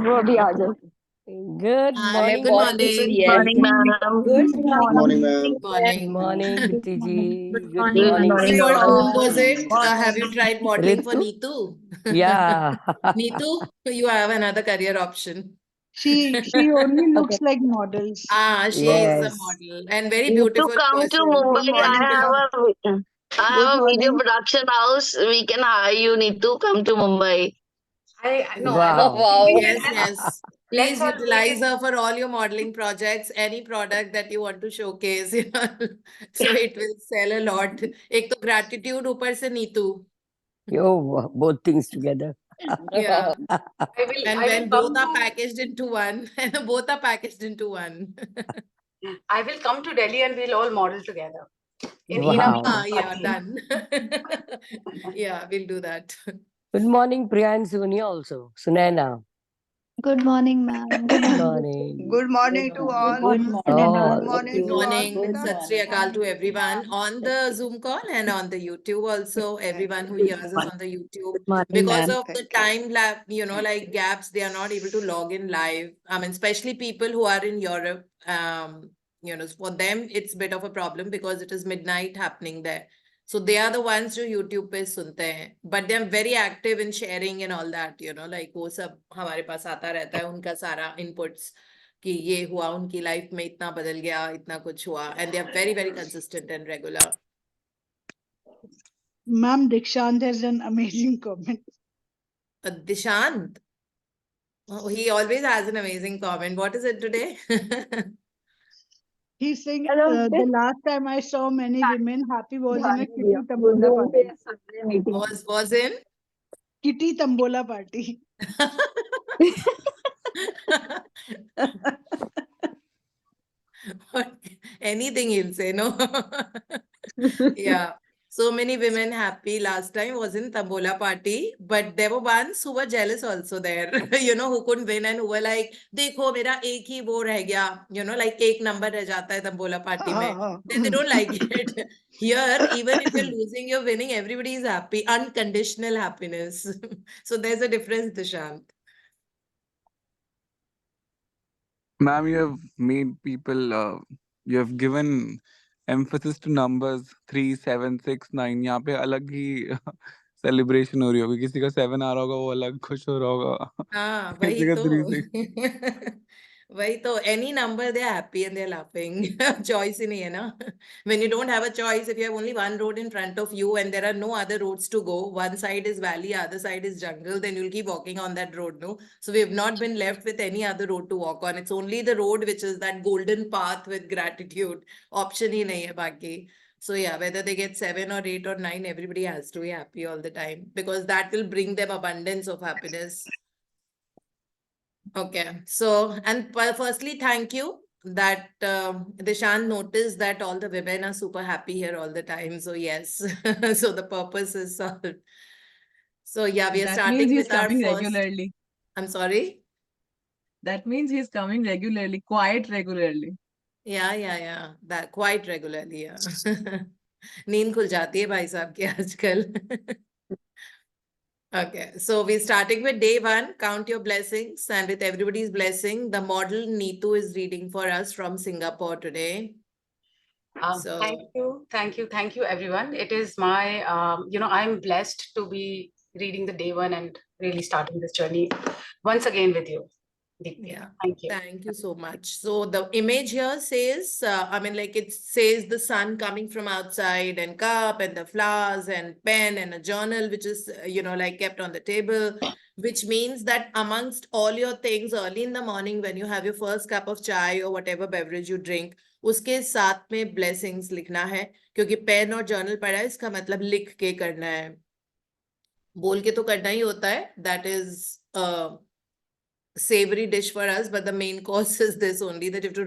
वो अभी आ जाओ। Good Hi, morning, good Giti morning. ji. Morning, ma'am. Good Morning, ma'am. Good morning. Good morning, Giti ji. Good Good morning, morning, For all. whom was Sneha. it? Have you tried modeling for Ritu? Neetu? Yeah. Neetu, you have another career option. She only looks like models. Ah, she is a Yes. model and very To beautiful come to person. Mumbai, Good morning, I Good have a video morning. production house. We can hire you. Need to come to Mumbai. No, Wow. wow. Yes, yes. Let's Please her utilize her for all your modeling projects, any product that you want to showcase, you know. So it will sell a lot. एक तो gratitude ऊपर से Neetu. Yo, both things together. Yeah. And I when will both come are packaged into one, both are packaged into one. I will come to Delhi and we'll all model together. In Hina Wow. Ah, yeah, party. done. Yeah, we'll do that. Good morning, Priya and Sonia also. Sunaina. Good morning, ma'am. Good Good morning. morning. Good morning to all. Good Good All. morning Good to all. morning, Sat Sri Akal to everyone on the Zoom call and on the YouTube also. Everyone who hears us on the YouTube. Good morning, Because ma'am. of the time lap, you know, like gaps, they are not able to log in live. I mean, especially people who are in Europe. You know, for them it's bit of a problem because it is midnight happening there. So they are the ones जो YouTube पे सुनते हैं. But they are very active in sharing and all that, you know, like वो सब हमारे पास आता रहता है उनका सारा inputs. कि ये हुआ उनकी लाइफ में इतना बदल गया इतना कुछ हुआ and they are very very consistent and regular. Ma'am, Dikshant has done amazing comment. Dishant, oh, he always has an amazing comment. What is it today? He's saying Hello. the last time I saw many women happy was in a Kitty Tambola party. was in Kitty Tambola party. anything he'll say, no? Yeah. So many women happy last time was in Tambola party, but there were ones who were jealous also there, you know, who couldn't win and who were like, देखो मेरा एक ही वो रह गया, you know, like एक number रह जाता है Tambola party में. Then they don't like it. Here, even if you're losing, you're winning, everybody is happy, unconditional happiness. So there's a difference, Dishant. Ma'am, you have made people, you have given emphasis to numbers 3, 7, 6, 9. यहाँ पे अलग ही celebration हो रही होगी. किसी का 7 आ रहा होगा, वो अलग खुश हो रहा होगा. हाँ किसी वही का तो 3, 6. वही तो any number they are happy and they are laughing. Choice ही नहीं है ना. When you don't have a choice, if you have only one road in front of you and there are no other roads to go, one side is valley, other side is jungle, then you'll keep walking on that road, no? So we have not been left with any other road to walk on. It's only the road which is that golden path with gratitude. Option ही नहीं है बाकी. So yeah, whether they get 7 or 8 or 9, everybody has to be happy all the time because that will bring them abundance of happiness. Okay, so and firstly, thank you that Dishant noticed that all the women are super happy here all the time. So yes, so the purpose is solved. So yeah, we are That starting means he's with our coming first. regularly. I'm sorry. That means he's coming regularly, quite regularly. Yeah. That quite regularly. Yeah. नींद खुल जाती है भाई साहब की आजकल. Okay, so we're starting with day one. Count your blessings, and with everybody's blessing, the model Neetu is reading for us from Singapore today. So Thank you, everyone. It is my, I'm blessed to be reading the day one and really starting this journey once again with you. Deepti. yeah, Thank you. thank you so much. So the image here says, like it says the sun coming from outside and cup and the flowers and pen and a journal, which is, like kept on the table, which means that amongst all your things early in the morning, when you have your first cup of chai or whatever beverage you drink, उसके साथ में blessings लिखना है क्योंकि pen और journal पढ़ा है इसका मतलब लिख के करना है बोल के तो करना ही होता है that is savory dish for us, but the main course is this only that you have to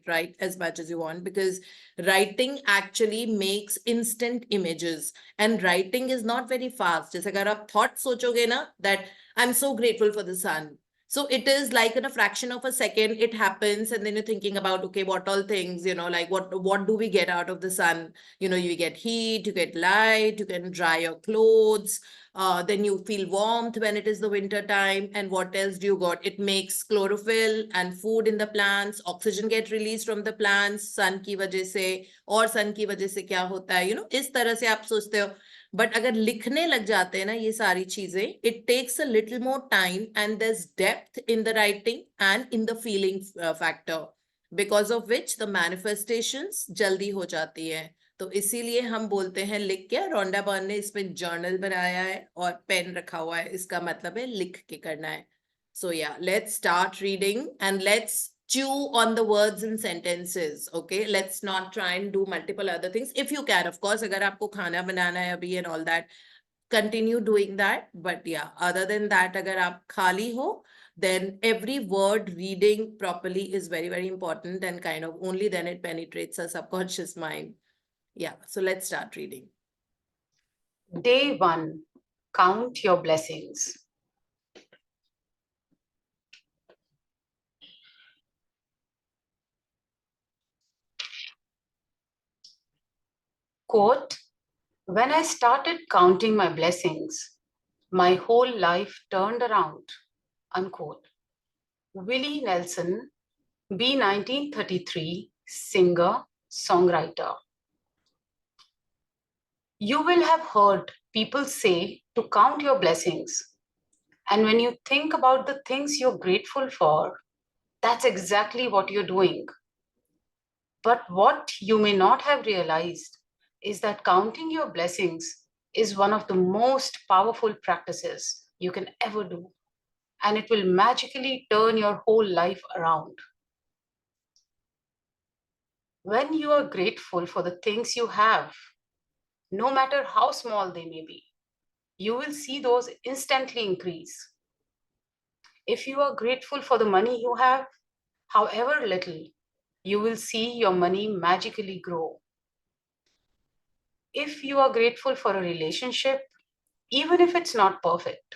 write as much as you want because writing actually makes instant images and writing is not very fast. जैसे अगर आप thought सोचोगे ना that I'm so grateful for the sun, So it is like in a fraction of a second, it happens, and then you're thinking about, okay, what all things, like what do we get out of the sun? You get heat, you get light, you can dry your clothes, then you feel warmth when it is the winter time. And what else do you got? It makes chlorophyll and food in the plants, oxygen get released from the plants, sun की वजह से, और sun की वजह से क्या होता है, इस तरह से आप सोचते हो. बट अगर लिखने लग जाते हैं ना ये सारी चीजें, it takes a little more time and there is depth in the writing and in the feeling factor, because of which the manifestations जल्दी हो जाती है. तो इसीलिए हम बोलते हैं लिख के. रोंडा बर्न ने इसमें जर्नल बनाया है और पेन रखा हुआ है, इसका मतलब है लिख के करना है. So yeah, let's start reading and let's chew on the words and sentences. Okay, let's not try and do multiple other things. If you can, of course, agar aapko khana banana hai abhi and all that, continue doing that. But yeah, other than that, agar aap khali ho, then every word reading properly is very, very important, and kind of only then it penetrates our subconscious mind. Yeah, so let's start reading. Day 1. Count your blessings. Quote, when I started counting my blessings, my whole life turned around. Unquote. Willie Nelson, B. 1933, singer, songwriter. You will have heard people say to count your blessings. And when you think about the things you're grateful for, that's exactly what you're doing. But what you may not have realized is that counting your blessings is one of the most powerful practices you can ever do, and it will magically turn your whole life around. When you are grateful for the things you have, no matter how small they may be, you will see those instantly increase. If you are grateful for the money you have, however little, you will see your money magically grow. If you are grateful for a relationship, even if it's not perfect,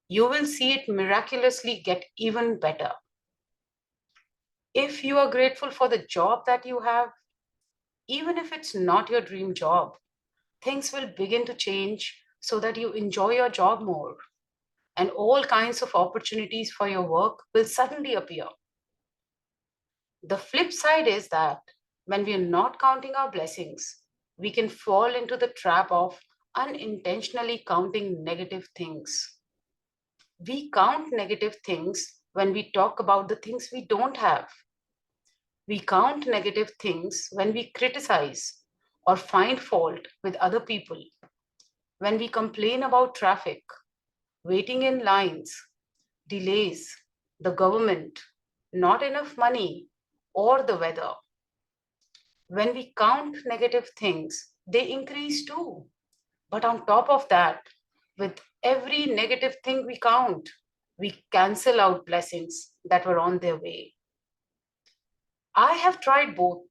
you will see it miraculously get even better. If you are grateful for the job that you have, even if it's not your dream job, things will begin to change so that you enjoy your job more, and all kinds of opportunities for your work will suddenly appear. The flip side is that when we are not counting our blessings, we can fall into the trap of unintentionally counting negative things. We count negative things when we talk about the things we don't have. We count negative things when we criticize or find fault with other people, when we complain about traffic, waiting in lines, delays, the government, not enough money, or the weather. When we count negative things, they increase too. But on top of that, with every negative thing we count, we cancel out blessings that were on their way. I have tried both,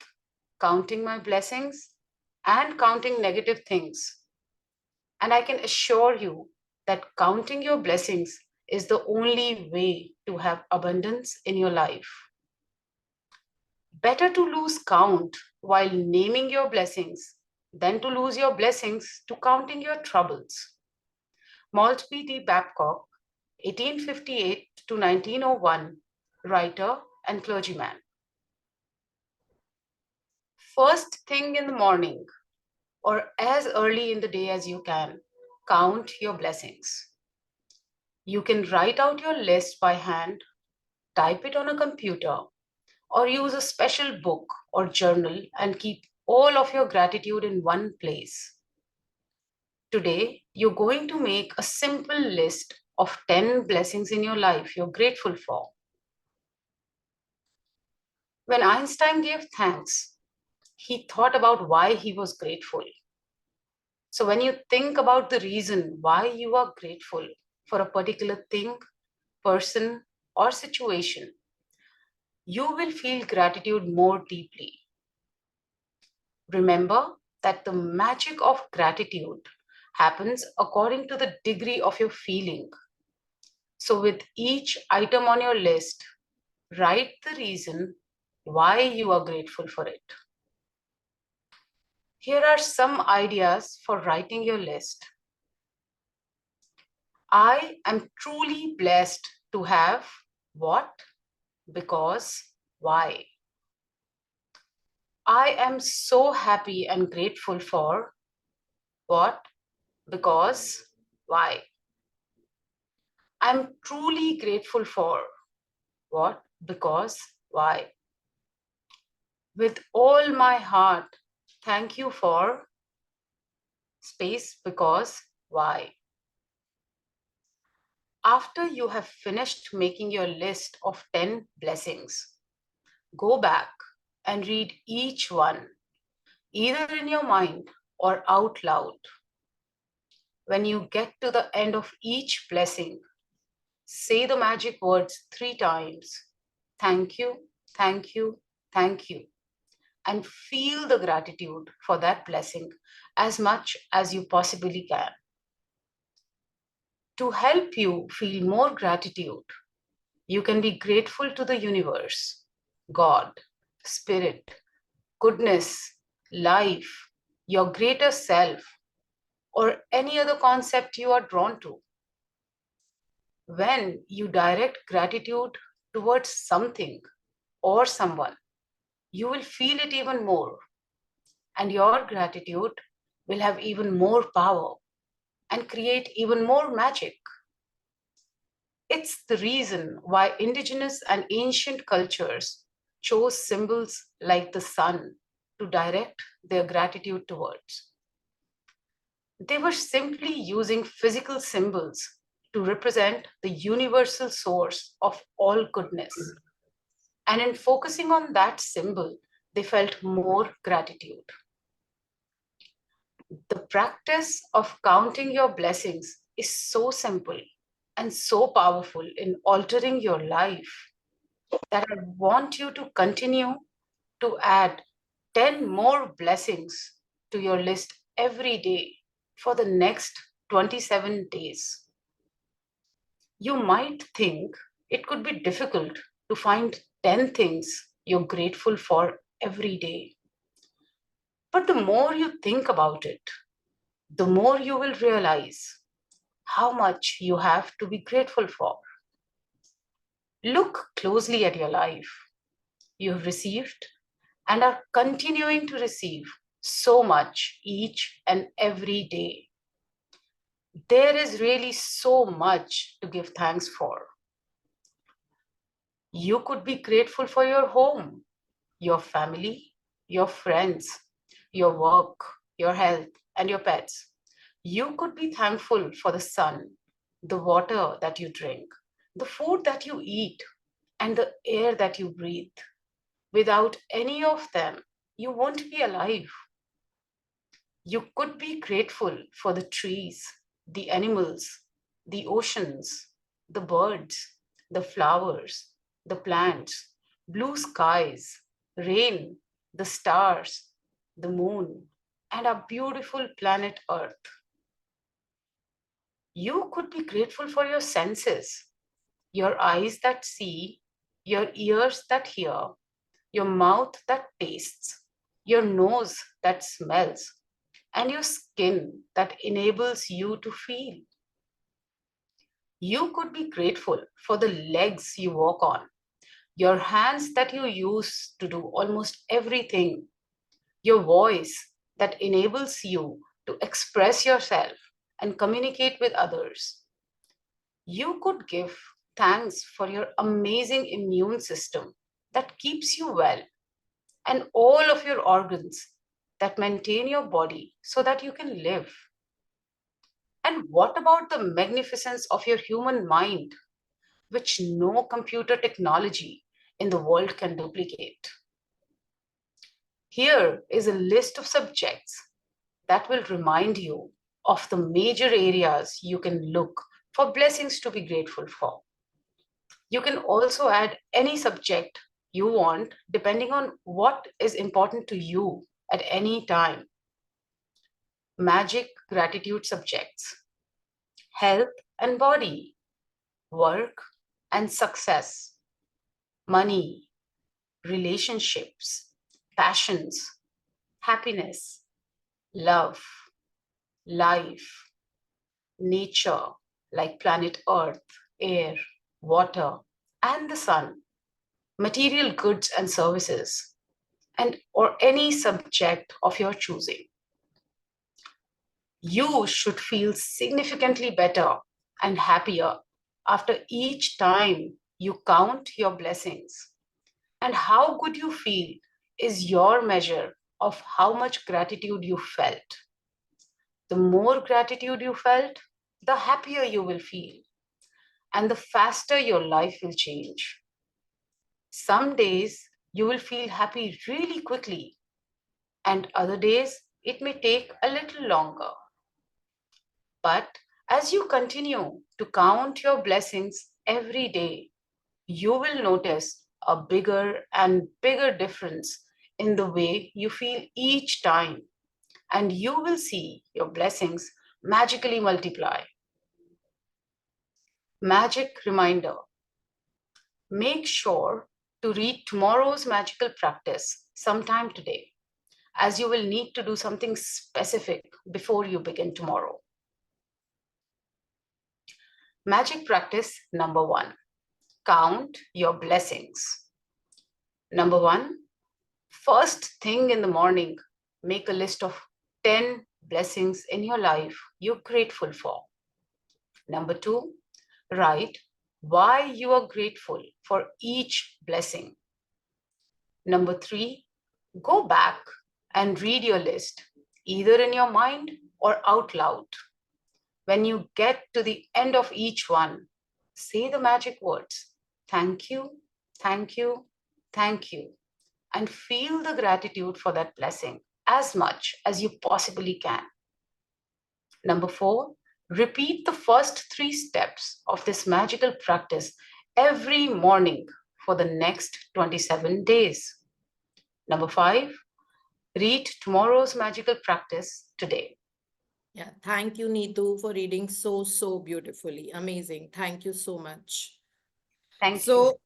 counting my blessings and counting negative things. And I can assure you that counting your blessings is the only way to have abundance in your life. Better to lose count while naming your blessings than to lose your blessings to counting your troubles. Maltby D. Babcock, 1858 to 1901, writer and clergyman. First thing in the morning, or as early in the day as you can, count your blessings. You can write out your list by hand, type it on a computer, or use a special book or journal and keep all of your gratitude in one place. Today, you're going to make a simple list of 10 blessings in your life you're grateful for. When Einstein gave thanks, he thought about why he was grateful. So when you think about the reason why you are grateful for a particular thing, person, or situation, you will feel gratitude more deeply. Remember that the magic of gratitude happens according to the degree of your feeling. So with each item on your list, write the reason why you are grateful for it. Here are some ideas for writing your list. I am truly blessed to have what, because, why. I am so happy and grateful for what, because, why. I'm truly grateful for what, because, why. With all my heart, thank you for space, because, why. After you have finished making your list of 10 blessings, go back and read each one, either in your mind or out loud. When you get to the end of each blessing, say the magic words 3 times. Thank you, thank you, thank you. And feel the gratitude for that blessing as much as you possibly can. To help you feel more gratitude, you can be grateful to the universe, God, spirit, goodness, life, your greater self, or any other concept you are drawn to. When you direct gratitude towards something or someone, you will feel it even more, and your gratitude will have even more power and create even more magic. It's the reason why indigenous and ancient cultures chose symbols like the sun to direct their gratitude towards. They were simply using physical symbols to represent the universal source of all goodness. And in focusing on that symbol, they felt more gratitude. The practice of counting your blessings is so simple and so powerful in altering your life that I want you to continue to add 10 more blessings to your list every day for the next 27 days. You might think it could be difficult to find 10 things you're grateful for every day. But the more you think about it, the more you will realize how much you have to be grateful for. Look closely at your life. You have received and are continuing to receive so much each and every day. There is really so much to give thanks for. You could be grateful for your home, your family, your friends, your work, your health, and your pets. You could be thankful for the sun, the water that you drink, the food that you eat, and the air that you breathe. Without any of them, you won't be alive. You could be grateful for the trees, the animals, the oceans, the birds, the flowers, the plants, blue skies, rain, the stars, the moon, and our beautiful planet Earth. You could be grateful for your senses, your eyes that see, your ears that hear, your mouth that tastes, your nose that smells, and your skin that enables you to feel. You could be grateful for the legs you walk on, your hands that you use to do almost everything, your voice that enables you to express yourself and communicate with others. You could give thanks for your amazing immune system that keeps you well, and all of your organs that maintain your body so that you can live. And what about the magnificence of your human mind, which no computer technology in the world can duplicate? Here is a list of subjects that will remind you of the major areas you can look for blessings to be grateful for. You can also add any subject you want depending on what is important to you at any time. Magic gratitude subjects: health and body, work and success, money, relationships, passions, happiness, love, life, nature, like planet Earth, air, water, and the sun, material goods and services, and or any subject of your choosing. You should feel significantly better and happier after each time you count your blessings. And how good you feel is your measure of how much gratitude you felt. The more gratitude you felt, the happier you will feel, and the faster your life will change. Some days you will feel happy really quickly, and other days it may take a little longer. But as you continue to count your blessings every day, you will notice a bigger and bigger difference in the way you feel each time, and you will see your blessings magically multiply. Magic reminder. Make sure to read tomorrow's magical practice sometime today, as you will need to do something specific before you begin tomorrow. Magic practice number 1. Count your blessings. Number 1, first thing in the morning, make a list of 10 blessings in your life you're grateful for. Number 2, write why you are grateful for each blessing. Number 3, go back and read your list, either in your mind or out loud. When you get to the end of each one, say the magic words, thank you, thank you, thank you, and feel the gratitude for that blessing as much as you possibly can. Number 4, repeat the first 3 steps of this magical practice every morning for the next 27 days. Number 5, read tomorrow's magical practice today. Yeah, thank you, Neetu, for reading so beautifully. Amazing. Thank you so much. Thank you. So,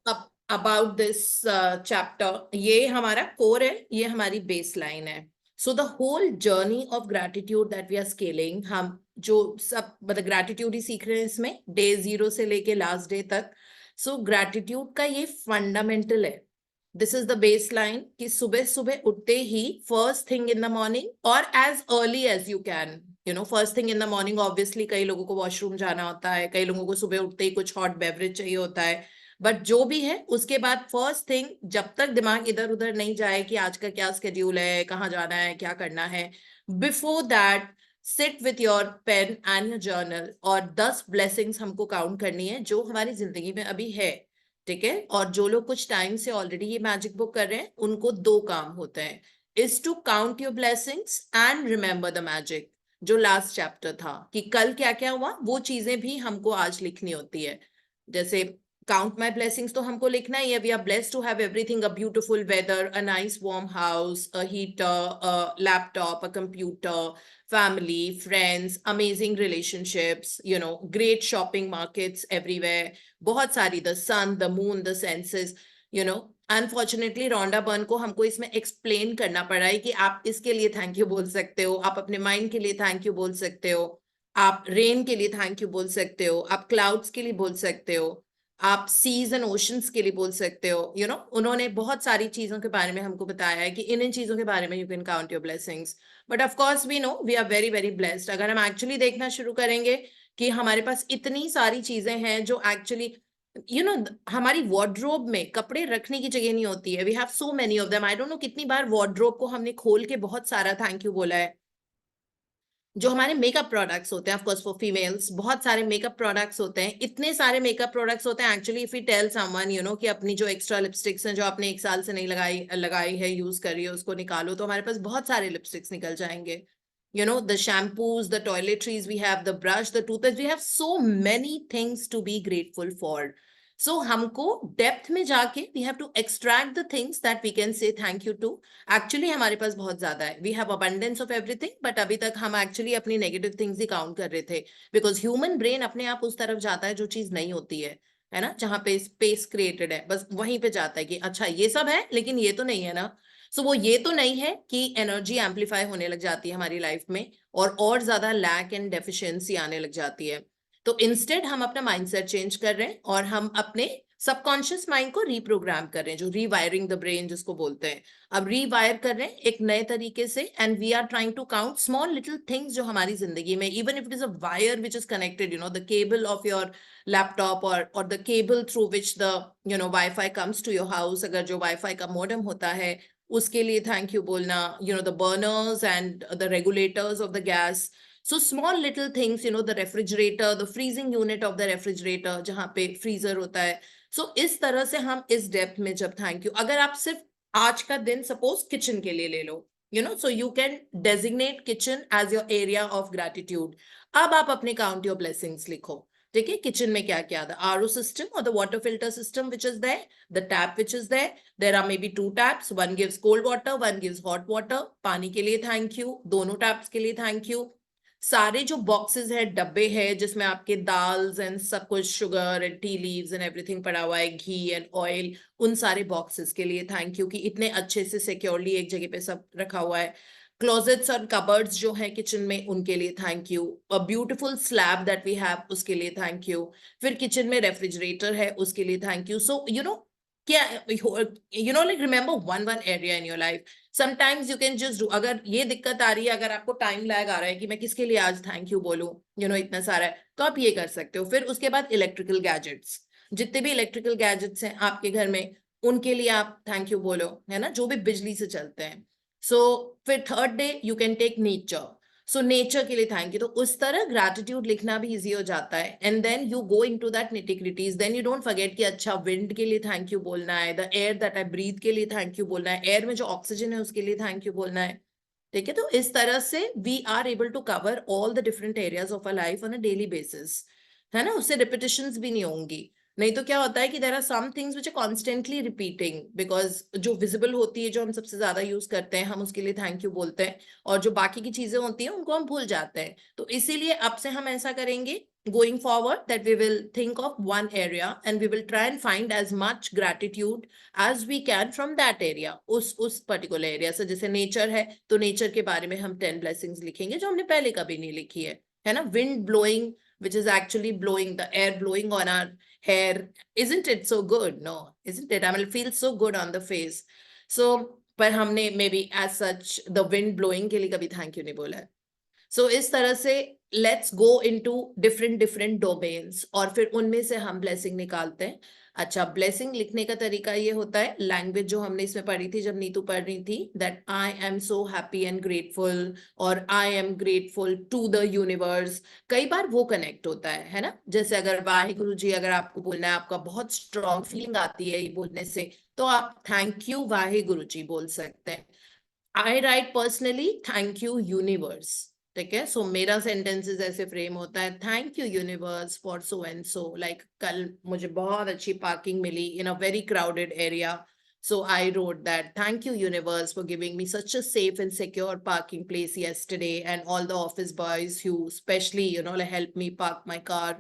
about this chapter, ये हमारा core है, ये हमारी baseline है. So the whole journey of gratitude that we are scaling, हम जो सब मतलब gratitude ही सीख रहे हैं इसमें, day 0 से लेके last day तक. So gratitude का ये fundamental है. This is the baseline कि सुबह सुबह उठते ही first thing in the morning or as early as you can. You know, first thing in the morning, obviously कई लोगों को washroom जाना होता है, कई लोगों को सुबह उठते ही कुछ hot beverage चाहिए होता है. बट जो भी है उसके बाद फर्स्ट थिंग, जब तक दिमाग इधर उधर नहीं जाए कि आज का क्या स्केड्यूल है, कहाँ जाना है, क्या करना है, before that sit with your pen and your journal और 10 ब्लेसिंग्स हमको काउंट करनी है जो हमारी जिंदगी में अभी है. ठीक है. और जो लोग कुछ टाइम से ऑलरेडी ये मैजिक बुक कर रहे हैं उनको 2 काम होते हैं, is to count your blessings and remember the magic. जो लास्ट चैप्टर था कि कल क्या क्या हुआ वो चीजें भी हमको आज लिखनी होती है. जैसे count my blessings तो हमको लिखना ही है. We are blessed to have everything, a beautiful weather, a nice warm house, a heater, a laptop, a computer, family, friends, amazing relationships, you know, great shopping markets everywhere, बहुत सारी, the sun, the moon, the senses, you know. Unfortunately Rhonda Byrne को हमको इसमें explain करना पड़ा है कि आप इसके लिए thank you बोल सकते हो, आप अपने mind के लिए thank you बोल सकते हो, आप rain के लिए thank you बोल सकते हो, आप clouds के लिए बोल सकते हो, आप सीज एंड ओशंस के लिए बोल सकते हो. यू नो, उन्होंने बहुत सारी चीजों के बारे में हमको बताया है कि इन चीजों के बारे में you can count your blessings. But of course we know we are very very blessed. अगर हम एक्चुअली देखना शुरू करेंगे कि हमारे पास इतनी सारी चीजें हैं जो एक्चुअली यू नो हमारी वार्डरोब में कपड़े रखने की जगह नहीं होती है. We have so many of them. I don't know कितनी बार वार्डरोब को हमने खोल के बहुत सारा थैंक यू बोला है. जो हमारे मेकअप प्रोडक्ट्स होते हैं, ऑफ कोर्स फॉर फीमेल्स बहुत सारे मेकअप प्रोडक्ट्स होते हैं, इतने सारे मेकअप प्रोडक्ट्स होते हैं. Actually if you tell someone you know कि अपनी जो एक्स्ट्रा लिपस्टिक्स हैं जो आपने 1 साल से नहीं लगाई है, यूज कर रही है, उसको निकालो तो हमारे पास बहुत सारे लिपस्टिक्स निकल जाएंगे. You know, the shampoos, the toiletries we have, the brush, the toothpaste, we have so many things to be grateful for. सो हमको डेप्थ में जाके we have to extract the things that we can say thank you too. Actually हमारे पास बहुत ज्यादा है, we have abundance of everything, but अभी तक हम एक्चुअली अपनी नेगेटिव थिंग्स ही काउंट कर रहे थे, बिकॉज ह्यूमन ब्रेन अपने आप उस तरफ जाता है जो चीज नहीं होती है ना, जहाँ पे स्पेस क्रिएटेड है, बस वहीं पे जाता है कि अच्छा ये सब है लेकिन ये तो नहीं है ना. सो वो ये तो नहीं है कि एनर्जी एम्पलीफाई होने लग जाती है हमारी लाइफ में और ज्यादा लैक एंड डेफिशिएंसी आने लग जाती है. तो इंस्टेड हम अपना माइंडसेट चेंज कर रहे हैं और हम अपने सबकॉन्शियस माइंड को रीप्रोग्राम कर रहे हैं, जो रीवायरिंग द ब्रेन जिसको बोलते हैं. अब रीवायर कर रहे हैं एक नए तरीके से, and we are trying to count small little things जो हमारी जिंदगी में, even if it is a wire which is connected, you know, the cable of your laptop और the cable through which the wifi comes to your house. अगर जो wifi का modem होता है उसके लिए थैंक यू बोलना, the burners and the regulators of the gas. So small little things, the refrigerator, the freezing unit of the refrigerator, जहाँ पे freezer होता है. So इस तरह से हम इस डेप्थ में जब थैंक यू, अगर आप सिर्फ आज का दिन सपोज किचन के लिए ले लो, so you can designate kitchen as your area of gratitude. अब आप अपने count your blessings लिखो. ठीक है, किचन में क्या क्या था, RO system or the water filter system which is there, the tap which is there are maybe 2 taps, one gives cold water, one gives hot water. पानी के लिए थैंक यू, दोनों टैप्स के लिए थैंक यू. सारे जो boxes है, डब्बे है जिसमें आपके दाल्स एंड सब कुछ, sugar and tea leaves and everything पड़ा हुआ है, घी एंड ऑयल, उन सारे बॉक्सेस के लिए थैंक यू कि इतने अच्छे से सिक्योरली एक जगह पे सब रखा हुआ है. क्लोजेट्स और कबर्ड्स जो है किचन में, उनके लिए thank you. A beautiful slab that we have, उसके लिए थैंक यू. फिर किचन में रेफ्रिजरेटर है, उसके लिए थैंक यू. सो क्या, like remember one area in your life. Sometimes you can just do, अगर ये दिक्कत आ रही है, अगर आपको टाइम लैग आ रहा है कि मैं किसके लिए आज थैंक यू बोलूं, इतना सारा है, तो आप ये कर सकते हो. फिर उसके बाद इलेक्ट्रिकल गैजेट्स, जितने भी इलेक्ट्रिकल गैजेट्स हैं आपके घर में, उनके लिए आप थैंक यू बोलो, है ना, जो भी बिजली से चलते हैं. सो फिर third day you can take nature. So nature के लिए थैंक यू. तो उस तरह ग्रैटिट्यूड लिखना भी इजी हो जाता है, and then you go into that nitty gritties. Then you don't forget कि अच्छा विंड के लिए थैंक यू बोलना है, the air that I breathe के लिए थैंक यू बोलना है, एयर में जो ऑक्सीजन है उसके लिए थैंक यू बोलना है. ठीक है, तो इस तरह से we are able to cover all the different areas of a life on a daily basis, है ना. उससे रिपीटिशंस भी नहीं होंगी. नहीं तो क्या होता है कि there are some things which are constantly repeating, because जो विजिबल होती है, जो हम सबसे ज्यादा यूज करते हैं, हम उसके लिए थैंक यू बोलते हैं, और जो बाकी की चीजें होती हैं उनको हम भूल जाते हैं. तो इसीलिए अब से हम ऐसा करेंगे going forward that we will think of one area and we will try and find as much gratitude as we can from that area, उस particular area से. जैसे नेचर है तो नेचर के बारे में हम 10 blessings लिखेंगे जो हमने पहले कभी नहीं लिखी है ना. wind blowing, which is actually blowing, the air blowing on our hair, isn't it so good? No, isn't it? I mean, it feels so good on the face. So पर हमने maybe as such the wind blowing के लिए कभी thank you नहीं बोला है. सो इस तरह से let's go into different domains, और फिर उनमें से हम ब्लेसिंग निकालते हैं. अच्छा, ब्लेसिंग लिखने का तरीका ये होता है, लैंग्वेज जो हमने इसमें पढ़ी थी जब नीतू पढ़ रही थी, that I am so happy and grateful, और I am grateful to the universe. कई बार वो कनेक्ट होता है ना. जैसे अगर वाहिगुरु जी अगर आपको बोलना है, आपका बहुत स्ट्रॉन्ग फीलिंग आती है ये बोलने से, तो आप थैंक यू वाहिगुरु जी बोल सकते हैं. I write personally thank you universe. ठीक है, सो मेरा सेंटेंसेस ऐसे फ्रेम होता है, thank you universe for so and so. Like कल मुझे बहुत अच्छी पार्किंग मिली in a very crowded area, so I wrote that, thank you universe for giving me such a safe and secure parking place yesterday, and all the office boys who especially helped me park my car.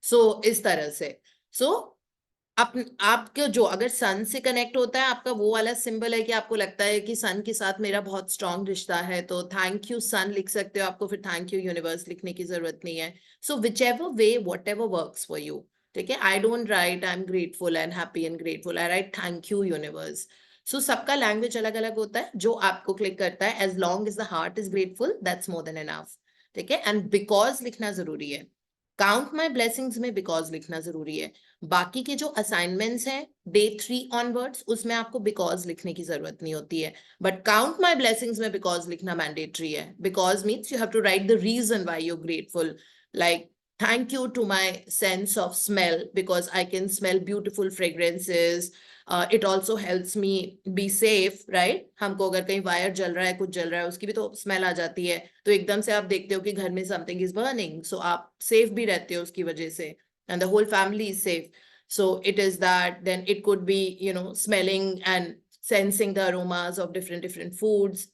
सो इस तरह से. सो आपके जो अगर सन से connect होता है, आपका वो वाला सिंबल है कि आपको लगता है कि सन के साथ मेरा बहुत स्ट्रॉन्ग रिश्ता है, तो थैंक यू सन लिख सकते हो. आपको फिर थैंक यू यूनिवर्स लिखने की जरूरत नहीं है. So whichever way, whatever works for you. ठीक है, I don't write I am grateful and happy and grateful, I write thank you universe. So सबका लैंग्वेज अलग अलग होता है, जो आपको क्लिक करता है. As long as the heart is grateful, that's more than enough. ठीक है, एंड बिकॉज लिखना जरूरी है. काउंट माई ब्लेसिंग्स में बिकॉज लिखना जरूरी है. बाकी के जो असाइनमेंट्स हैं डे 3 ऑनवर्ड्स, उसमें आपको बिकॉज लिखने की जरूरत नहीं होती है, बट काउंट माई ब्लेसिंग्स में बिकॉज लिखना मैंडेटरी है. Because means you have to write the reason why you are grateful. Like thank you to my sense of smell because I can smell beautiful fragrances. It also helps me be safe, right? हमको अगर कहीं wire जल रहा है, कुछ जल रहा है, उसकी भी तो स्मेल आ जाती है, तो एकदम से आप देखते हो कि घर में something is burning, so आप सेफ भी रहते हो उसकी वजह से, and the whole family is safe. So it is that, then it could be, you know, smelling and sensing the aromas of different foods.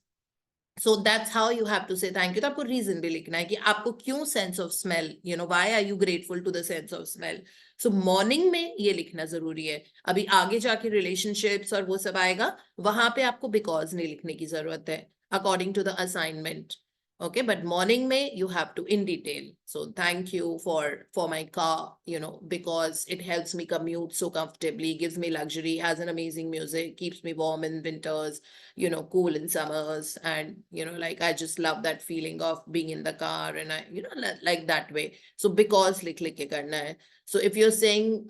So that's how you have to say thank you. तो आपको reason भी लिखना है कि आपको क्यों sense of smell, you know, why are you grateful to the sense of smell. So morning में ये लिखना जरूरी है. अभी आगे जाके relationships और वो सब आएगा, वहां पे आपको because नहीं लिखने की जरूरत है, according to the assignment. Okay, but morning may you have to in detail. So thank you for my car, you know, because it helps me commute so comfortably, gives me luxury, has an amazing music, keeps me warm in winters, you know, cool in summers, and you know, like I just love that feeling of being in the car, and I, you know, like that way. So because लिख के करना है. So if you're saying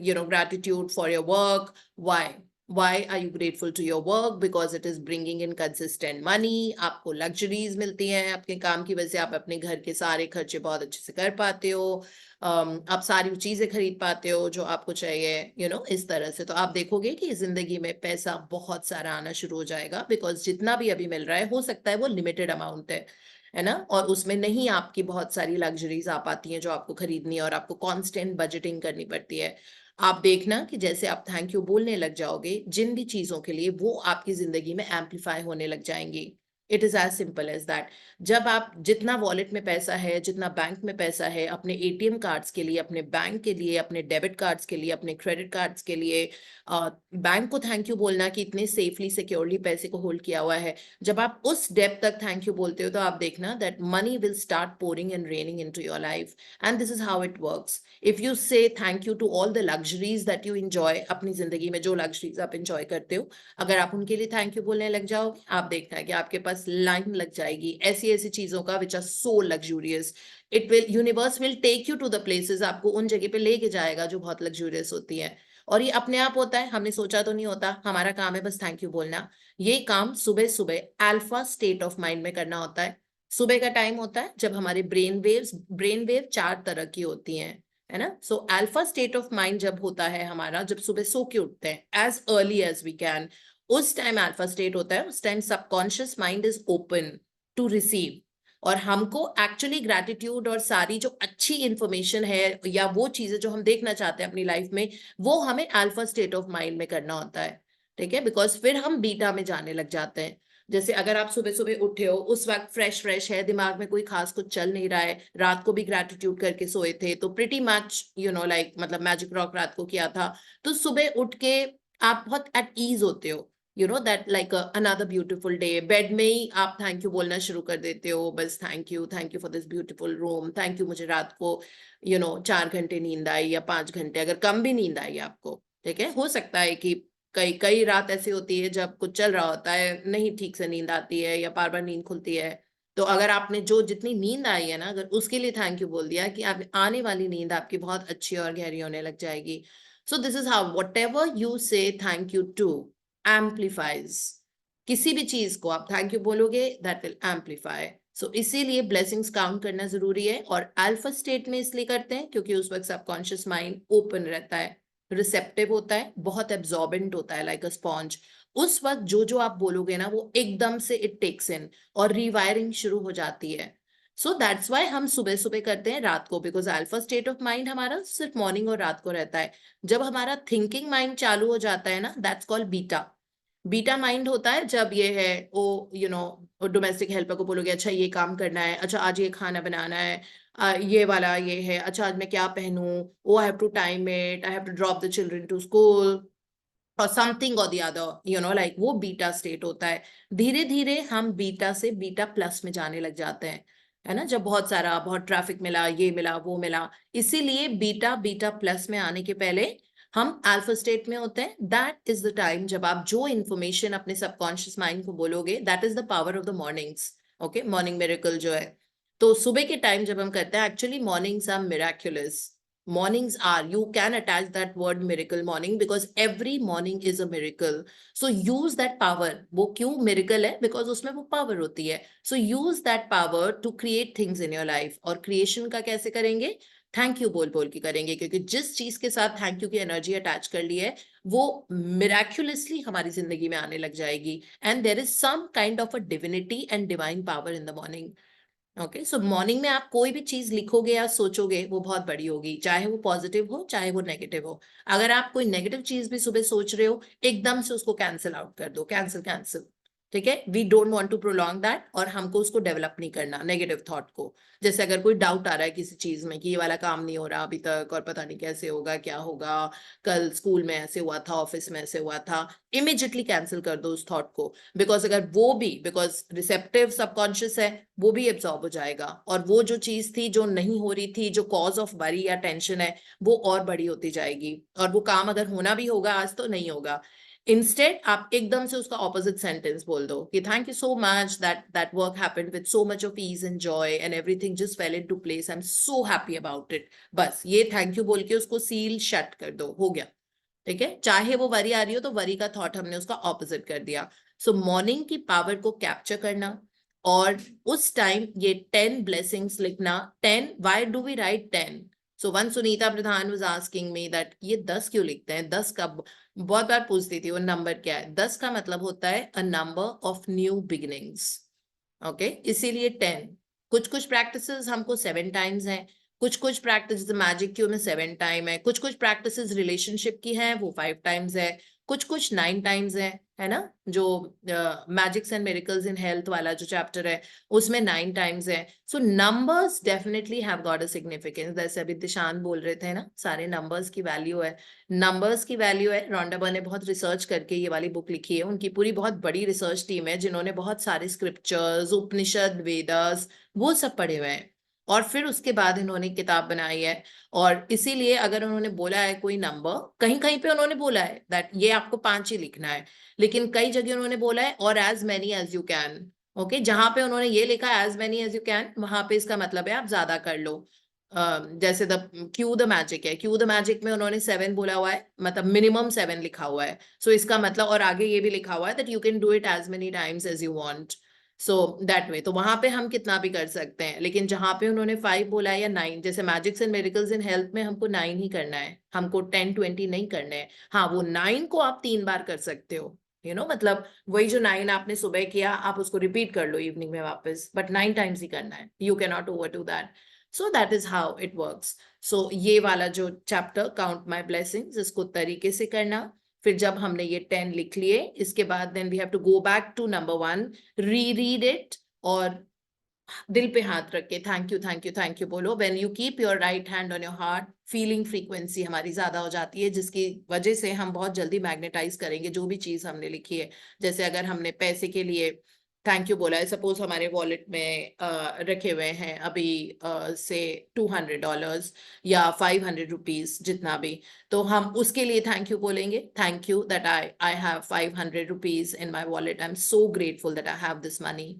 you know, gratitude for your work, why are you grateful to your work? Because it is bringing in consistent money. आपको luxuries मिलती हैं आपके काम की वजह से, आप अपने घर के सारे खर्चे बहुत अच्छे से कर पाते हो, आप सारी चीजें खरीद पाते हो जो आपको चाहिए, you know, इस तरह से. तो आप देखोगे कि जिंदगी में पैसा बहुत सारा आना शुरू हो जाएगा, बिकॉज जितना भी अभी मिल रहा है हो सकता है वो लिमिटेड अमाउंट है ना, और उसमें नहीं आपकी बहुत सारी लग्जरीज आ पाती हैं जो आपको खरीदनी है, और आपको कांस्टेंट बजटिंग करनी पड़ती है. आप देखना कि जैसे आप थैंक यू बोलने लग जाओगे जिन भी चीजों के लिए, वो आपकी जिंदगी में एम्पलीफाई होने लग जाएंगी. It is as simple as that. जब आप जितना वॉलेट में पैसा है, जितना बैंक में पैसा है, अपने एटीएम कार्ड्स के लिए, अपने बैंक के लिए, अपने डेबिट कार्ड्स के लिए, अपने क्रेडिट कार्ड्स के लिए, बैंक को थैंक यू बोलना कि इतने सेफली सिक्योरली पैसे को होल्ड किया हुआ है, जब आप उस डेप्थ तक थैंक यू बोलते हो, तो आप देखना that money will start pouring and raining into your life. And this is how it works. If you say thank you to all the luxuries that you enjoy, अपनी जिंदगी में जो लग्जरीज आप एंजॉय करते हो, अगर आप उनके लिए थैंक यू बोलने लग जाओगे, आप देखना है कि आपके पास लाइन लग जाएगी ऐसी ऐसी चीजों का which are so luxurious. It will, universe will take you to the places, आपको उन जगह पे लेके जाएगा जो बहुत लग्जूरियस होती है. और ये अपने आप होता है, हमने सोचा तो नहीं होता. हमारा काम है बस थैंक यू बोलना. ये काम सुबह सुबह अल्फा स्टेट ऑफ माइंड में करना होता है. सुबह का टाइम होता है जब हमारे ब्रेन वेव 4 तरह की होती हैं, है ना. So alpha state of mind जब होता है हमारा, जब सुबह सो के उठते हैं as early as we can, उस टाइम अल्फा स्टेट होता है. उस time subconscious mind is open to receive, और हमको एक्चुअली ग्रैटिट्यूड और सारी जो अच्छी इंफॉर्मेशन है या वो चीजें जो हम देखना चाहते हैं अपनी लाइफ में, वो हमें अल्फा स्टेट ऑफ माइंड में करना होता है. ठीक है, बिकॉज फिर हम बीटा में जाने लग जाते हैं. जैसे अगर आप सुबह सुबह उठे हो, उस वक्त फ्रेश है, दिमाग में कोई खास कुछ चल नहीं रहा है, रात को भी ग्रैटिट्यूड करके सोए थे, तो pretty much you know like, मतलब मैजिक रॉक रात को किया था, तो सुबह उठ के आप बहुत एट ईज होते हो, you know that like another beautiful day. Bed में ही आप थैंक यू बोलना शुरू कर देते हो, बस thank you for this beautiful room, thank you मुझे रात को 4 घंटे नींद आई या 5 घंटे, अगर कम भी नींद आई आपको. ठीक है, हो सकता है कि कई रात ऐसी होती है जब कुछ चल रहा होता है, नहीं ठीक से नींद आती है या बार बार नींद खुलती है. तो अगर आपने जो जितनी नींद आई है ना, अगर उसके लिए थैंक यू बोल दिया, कि आप आने वाली नींद आपकी बहुत अच्छी और गहरी होने लग जाएगी. So this is how whatever you say thank you to amplifies. किसी भी चीज को आप थैंक यू बोलोगे, दैट विल एम्पलीफाई. सो इसीलिए ब्लेसिंग्स काउंट करना जरूरी है. और अल्फा स्टेट में इसलिए करते हैं क्योंकि उस वक्त सबकॉन्शियस माइंड ओपन रहता है, रिसेप्टिव होता है, बहुत एब्जॉर्बेंट होता है, लाइक अ स्पॉन्ज. उस वक्त जो आप बोलोगे ना, वो एकदम से इट टेक्स इन और रिवायरिंग शुरू हो जाती है. सो दैट्स वाई हम सुबह सुबह करते हैं रात को, because alpha state of mind हमारा सिर्फ मॉर्निंग और रात को रहता है. जब हमारा थिंकिंग माइंड चालू हो जाता है ना, दैट्स कॉल्ड बीटा माइंड होता है. जब ये है वो डोमेस्टिक हेल्पर को बोलोगे, अच्छा ये काम करना है, अच्छा आज ये खाना बनाना है, ये वाला ये है, अच्छा आज मैं क्या पहनूं, oh I have to time it, I have to drop the children to school और समथिंग और द अदर, लाइक वो बीटा स्टेट होता है. धीरे धीरे हम बीटा से बीटा प्लस में जाने लग जाते हैं, है ना, जब बहुत ट्रैफिक मिला, ये मिला, वो मिला. इसीलिए बीटा प्लस में आने के पहले हम अल्फा स्टेट में होते हैं. दैट इज द टाइम जब आप जो इन्फॉर्मेशन अपने सबकॉन्शियस माइंड को बोलोगे, that is the power of the mornings. Okay, morning miracle जो है, तो सुबह के टाइम जब हम करते हैं, actually mornings are miraculous. Mornings are, you can attach that word miracle morning, because every morning is a miracle. So use that power. वो क्यों miracle है? Because उसमें वो power होती है. So use that power to create things in your life. और creation का कैसे करेंगे? थैंक यू बोल के करेंगे, क्योंकि जिस चीज के साथ थैंक यू की एनर्जी अटैच कर ली है, वो मिराक्युलसली हमारी जिंदगी में आने लग जाएगी. And there is some kind of a divinity and divine power in the morning. Okay, so morning में आप कोई भी चीज लिखोगे या सोचोगे वो बहुत बड़ी होगी, चाहे वो पॉजिटिव हो चाहे वो नेगेटिव हो। अगर आप कोई नेगेटिव चीज भी सुबह सोच रहे हो, एकदम से उसको कैंसिल आउट कर दो, कैंसिल कैंसिल। ठीक है, we don't want to prolong that, और हमको उसको डेवलप नहीं करना नेगेटिव थॉट को। जैसे अगर कोई डाउट आ रहा है किसी चीज में कि ये वाला काम नहीं हो रहा अभी तक और पता नहीं कैसे होगा, क्या होगा, कल स्कूल में ऐसे हुआ था, ऑफिस में ऐसे हुआ था, इमिजिएटली कैंसिल कर दो उस थॉट को। बिकॉज अगर वो भी, बिकॉज रिसेप्टिव सबकॉन्शियस है, वो भी एब्जॉर्ब हो जाएगा, और वो जो चीज थी जो नहीं हो रही थी, जो कॉज ऑफ वरी या टेंशन है, वो और बड़ी होती जाएगी, और वो काम अगर होना भी होगा आज तो नहीं होगा। इंस्टेड आप एकदम से उसका ऑपोजिट सेंटेंस बोल दो कि thank you so much, that work happened with so much of ease and joy and everything just fell into place, I am so happy about it. बस ये थैंक यू बोल के उसको सील शट कर दो, हो गया। ठीक है, चाहे वो वरी आ रही हो तो वरी का थॉट हमने उसका ऑपोजिट कर दिया। सो मॉर्निंग की पावर को कैप्चर करना, और उस टाइम ये 10 ब्लेसिंग्स लिखना। 10, why do we write 10? So one Sunita Pradhan was asking me that ये 10 क्यों लिखते हैं, 10 का बहुत बार पूछती थी वो नंबर क्या है। 10 का मतलब होता है a number of new beginnings. Okay, इसीलिए 10। कुछ कुछ प्रैक्टिसेस हमको 7 टाइम्स हैं, कुछ कुछ प्रैक्टिस मैजिक की उनमें 7 टाइम है, कुछ कुछ प्रैक्टिसेस रिलेशनशिप की हैं वो 5 टाइम्स है, कुछ कुछ 9 टाइम्स है ना। जो magics and miracles in health वाला जो चैप्टर है उसमें 9 टाइम्स है। So numbers definitely have got a significance. जैसे अभी दिशान बोल रहे थे ना, सारे नंबर्स की वैल्यू है, नंबर्स की वैल्यू है। रॉन्डाबा ने बहुत रिसर्च करके ये वाली बुक लिखी है, उनकी पूरी बहुत बड़ी रिसर्च टीम है जिन्होंने बहुत सारे स्क्रिप्चर्स, उपनिषद, वेदास, वो सब पढ़े हुए हैं, और फिर उसके बाद इन्होंने किताब बनाई है। और इसीलिए अगर उन्होंने बोला है कोई नंबर, कहीं कहीं पे उन्होंने बोला है दैट ये आपको 5 ही लिखना है, लेकिन कई जगह उन्होंने बोला है और as many as you can. Okay, जहां पे उन्होंने ये लिखा है as many as you can, वहां पे इसका मतलब है आप ज्यादा कर लो। जैसे द क्यू द मैजिक है, क्यू द मैजिक में उन्होंने 7 बोला हुआ है, मतलब मिनिमम 7 लिखा हुआ है। सो इसका मतलब, और आगे ये भी लिखा हुआ है that you can do it as many times as you want. So that way, तो वहां पे हम कितना भी कर सकते हैं, लेकिन जहां पे उन्होंने 5 बोला है या 9, जैसे magics and miracles in health में हमको 9 ही करना है, हमको 10 20 नहीं करने हैं। हाँ, वो 9 को आप 3 बार कर सकते हो, मतलब वही जो 9 आपने सुबह किया आप उसको रिपीट कर लो इवनिंग में वापस, बट 9 टाइम्स ही करना है, you can not overdo that. So that is how it works. So ये वाला जो चैप्टर काउंट माई ब्लेसिंग्स, इसको तरीके से करना। फिर जब हमने ये 10 लिख लिए, इसके बाद then we have to go back to number 1, read it, और दिल पे हाथ रख के thank you thank you thank you बोलो। When you keep your right hand on your heart, feeling frequency हमारी ज्यादा हो जाती है, जिसकी वजह से हम बहुत जल्दी मैग्नेटाइज करेंगे जो भी चीज हमने लिखी है। जैसे अगर हमने पैसे के लिए थैंक यू बोला है, सपोज हमारे वॉलेट में रखे हुए हैं अभी से $200 या 500 रुपीज, जितना भी, तो हम उसके लिए थैंक यू बोलेंगे। Thank you that I have 500 rupees in my wallet, I am so grateful that I have this money.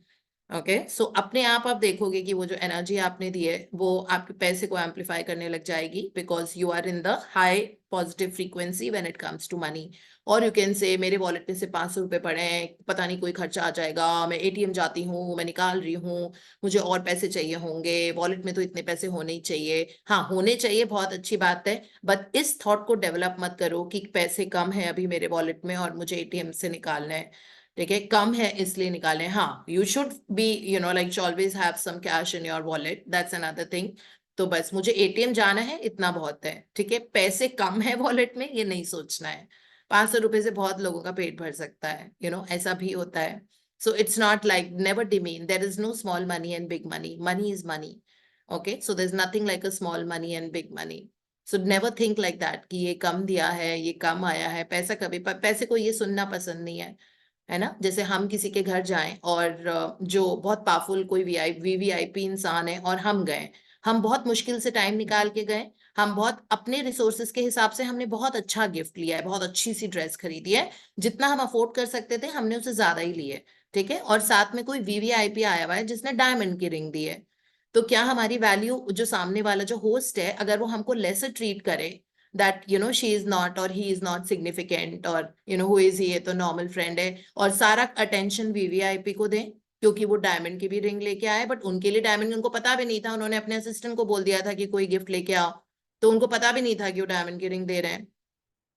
Okay, so अपने आप देखोगे कि वो जो एनर्जी आपने दी है वो आपके पैसे को एम्पलीफाई करने लग जाएगी, because you are in the high positive frequency when it comes to money. और यू कैन से मेरे वॉलेट में से 500 रुपए पड़े हैं, पता नहीं कोई खर्चा आ जाएगा, मैं एटीएम जाती हूँ, मैं निकाल रही हूँ, मुझे और पैसे चाहिए होंगे, वॉलेट में तो इतने पैसे होने ही चाहिए। हाँ, होने चाहिए, बहुत अच्छी बात है, बट इस थॉट को डेवलप मत करो कि पैसे कम है अभी मेरे वॉलेट में और मुझे एटीएम से निकालना है। ठीक है, कम है इसलिए निकालें। हाँ, you should be like always have some cash in your wallet, that's another thing. तो बस मुझे एटीएम जाना है इतना बहुत है, ठीक है, पैसे कम है वॉलेट में ये नहीं सोचना है। 500 रुपए से बहुत लोगों का पेट भर सकता है, ऐसा भी होता है। So it's not like, never demean, there is no small money and big money, money is money. Okay, so there is nothing like a small money and big money. So never think like that कि ये कम दिया है, ये कम आया है। पैसा कभी, पैसे को ये सुनना पसंद नहीं है ना। जैसे हम किसी के घर जाएं और जो बहुत पावरफुल कोई वीवीआईपी इंसान है और हम गए, हम बहुत मुश्किल से टाइम निकाल के गए, हम बहुत अपने रिसोर्सेज के हिसाब से हमने बहुत अच्छा गिफ्ट लिया है, बहुत अच्छी सी ड्रेस खरीदी है, जितना हम अफोर्ड कर सकते थे हमने उससे ज्यादा ही लिए, ठीक है, और साथ में कोई वीवीआईपी आया हुआ है जिसने डायमंड की रिंग दी है। तो क्या हमारी वैल्यू, जो सामने वाला जो होस्ट है, अगर वो हमको लेसर ट्रीट करे, that she is not or he is not significant, or who is he, ये तो नॉर्मल फ्रेंड है, और सारा अटेंशन वीवीआईपी को दें क्योंकि वो डायमंड की भी रिंग लेके आए, बट उनके लिए डायमंड, उनको पता भी नहीं था, उन्होंने अपने असिस्टेंट को बोल दिया था कि कोई गिफ्ट लेके आओ, तो उनको पता भी नहीं था कि वो डायमंड की रिंग दे रहे हैं,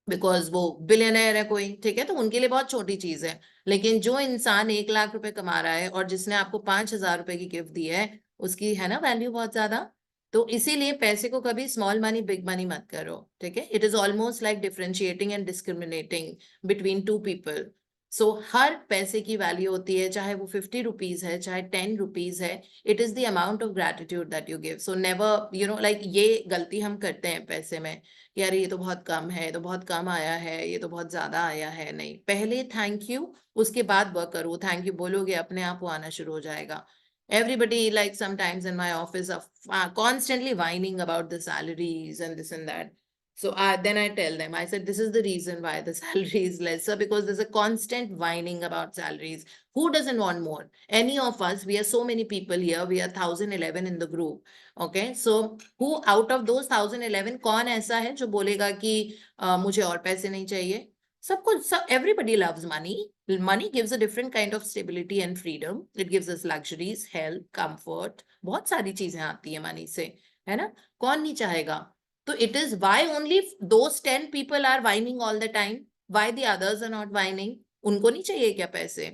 बिकॉज वो बिलियनर है कोई, ठीक है, तो उनके लिए बहुत छोटी चीज है। लेकिन जो इंसान 1 लाख रुपए कमा रहा है और जिसने आपको 5,000 रुपए की गिफ्ट दी है, उसकी है ना वैल्यू बहुत ज्यादा। तो इसीलिए पैसे को कभी स्मॉल मनी बिग मनी मत करो, ठीक है। It is almost like differentiating and discriminating between two people. So हर पैसे की वैल्यू होती है, चाहे वो 50 रुपीज है, चाहे 10 रुपीज है। It is the amount of gratitude that you give. So never you know like, ये गलती हम करते हैं पैसे में, यार ये तो बहुत कम है, ये तो बहुत कम आया है, ये तो बहुत ज्यादा आया है। नहीं, पहले थैंक यू, उसके बाद वर्क करो। थैंक यू बोलोगे, अपने आप वो आना शुरू हो जाएगा। Everybody, like sometimes in my office, are constantly whining about the salaries and this and that. So then I tell them, I said, this is the reason why the salary is lesser, because there's a constant whining about salaries. Who doesn't want more? Any of us, we are so many people here, we are 1011 in the group. Okay, so who out of those 1011, कौन ऐसा है जो बोलेगा कि मुझे और पैसे नहीं चाहिए? सबको, सब, everybody loves money. Money gives a different kind of stability and freedom. It gives us luxuries, health, comfort. बहुत सारी चीजें आती है मनी से, है ना? कौन नहीं चाहेगा? तो it is why only those 10 people are whining all the time. Why the others are not whining? उनको नहीं चाहिए क्या पैसे?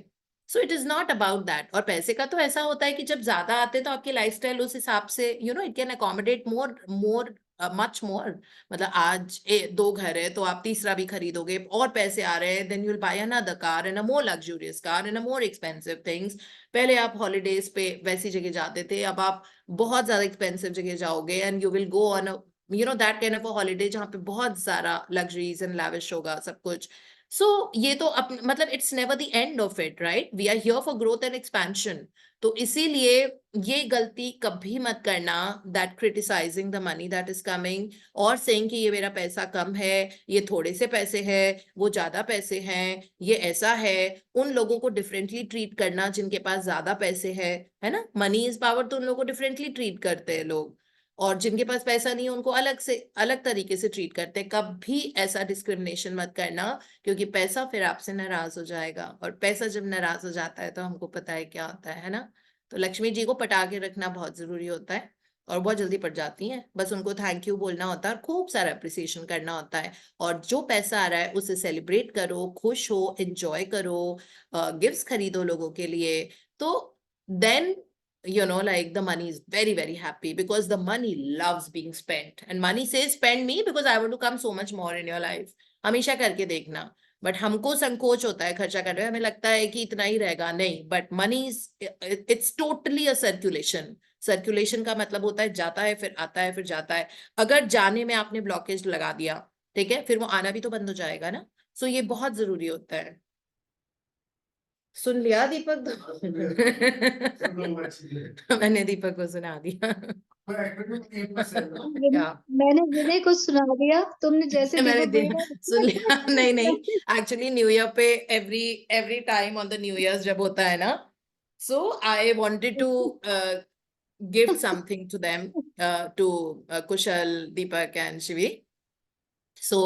So it is not about that. और पैसे का तो ऐसा होता है कि जब ज्यादा आते तो आपकी लाइफस्टाइल उस हिसाब से, you know, it can accommodate more much more. मतलब आज 2 घर है तो आप तीसरा भी खरीदोगे, और पैसे आ रहे हैं, then you'll buy another car and a more luxurious car and a more expensive things. पहले आप हॉलीडेज पे वैसी जगह जाते थे, अब आप बहुत ज्यादा एक्सपेंसिव जगह जाओगे, and you will go on a you know that kind of a holiday जहाँ पे बहुत सारा luxuries and lavish होगा सब कुछ। So ये तो मतलब it's never the end of it, right? We are here for growth and expansion. तो इसीलिए ये गलती कभी मत करना, that criticizing the money that is coming और saying कि ये मेरा पैसा कम है, ये थोड़े से पैसे है, वो ज्यादा पैसे हैं, ये ऐसा है। उन लोगों को डिफरेंटली ट्रीट करना जिनके पास ज्यादा पैसे है ना? मनी इज पावर, तो उन लोगों को डिफरेंटली ट्रीट करते हैं लोग, और जिनके पास पैसा नहीं है उनको अलग तरीके से ट्रीट करते हैं। कभी ऐसा डिस्क्रिमिनेशन मत करना, क्योंकि पैसा फिर आपसे नाराज हो जाएगा, और पैसा जब नाराज हो जाता है तो हमको पता है क्या होता है ना? तो लक्ष्मी जी को पटा के रखना बहुत जरूरी होता है, और बहुत जल्दी पट जाती हैं। बस उनको थैंक यू बोलना होता है और खूब सारा अप्रिसिएशन करना होता है, और जो पैसा आ रहा है उसे सेलिब्रेट करो, खुश हो, एंजॉय करो, गिफ्ट्स खरीदो लोगों के लिए। तो then you know like the money is very very happy, because the money loves being spent, and money says spend me because I want to come so much more in your life. हमेशा करके देखना, but हमको संकोच होता है खर्चा करने में, हमें लगता है कि इतना ही रहेगा, नहीं। But money it's totally a circulation. Circulation का मतलब होता है जाता है फिर आता है फिर जाता है। अगर जाने में आपने ब्लॉकेज लगा दिया, ठीक है, फिर वो आना भी तो बंद हो जाएगा ना। सो ये बहुत जरूरी होता है। सुन लिया दीपक? मैंने दीपक को सुना दिया। क्या? मैंने विनय को सुना दिया, तुमने जैसे मैंने दीपक भैया सुन लिया। नहीं, एक्चुअली न्यू ईयर पे every time on the new year जब होता है ना, so I wanted to give something to them, to Kushal, Deepak and Shivi. So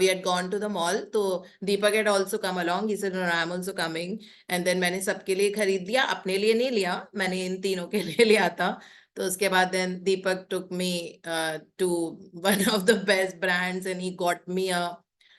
we had gone to the mall. So Deepak had also come along. He said, "No, I'm also coming." And then मैंने सबके लिए खरीद लिया, अपने लिए नहीं लिया, मैंने इन तीनों के लिए लिया था। तो उसके बाद then Deepak took me to one of the best brands and he got me a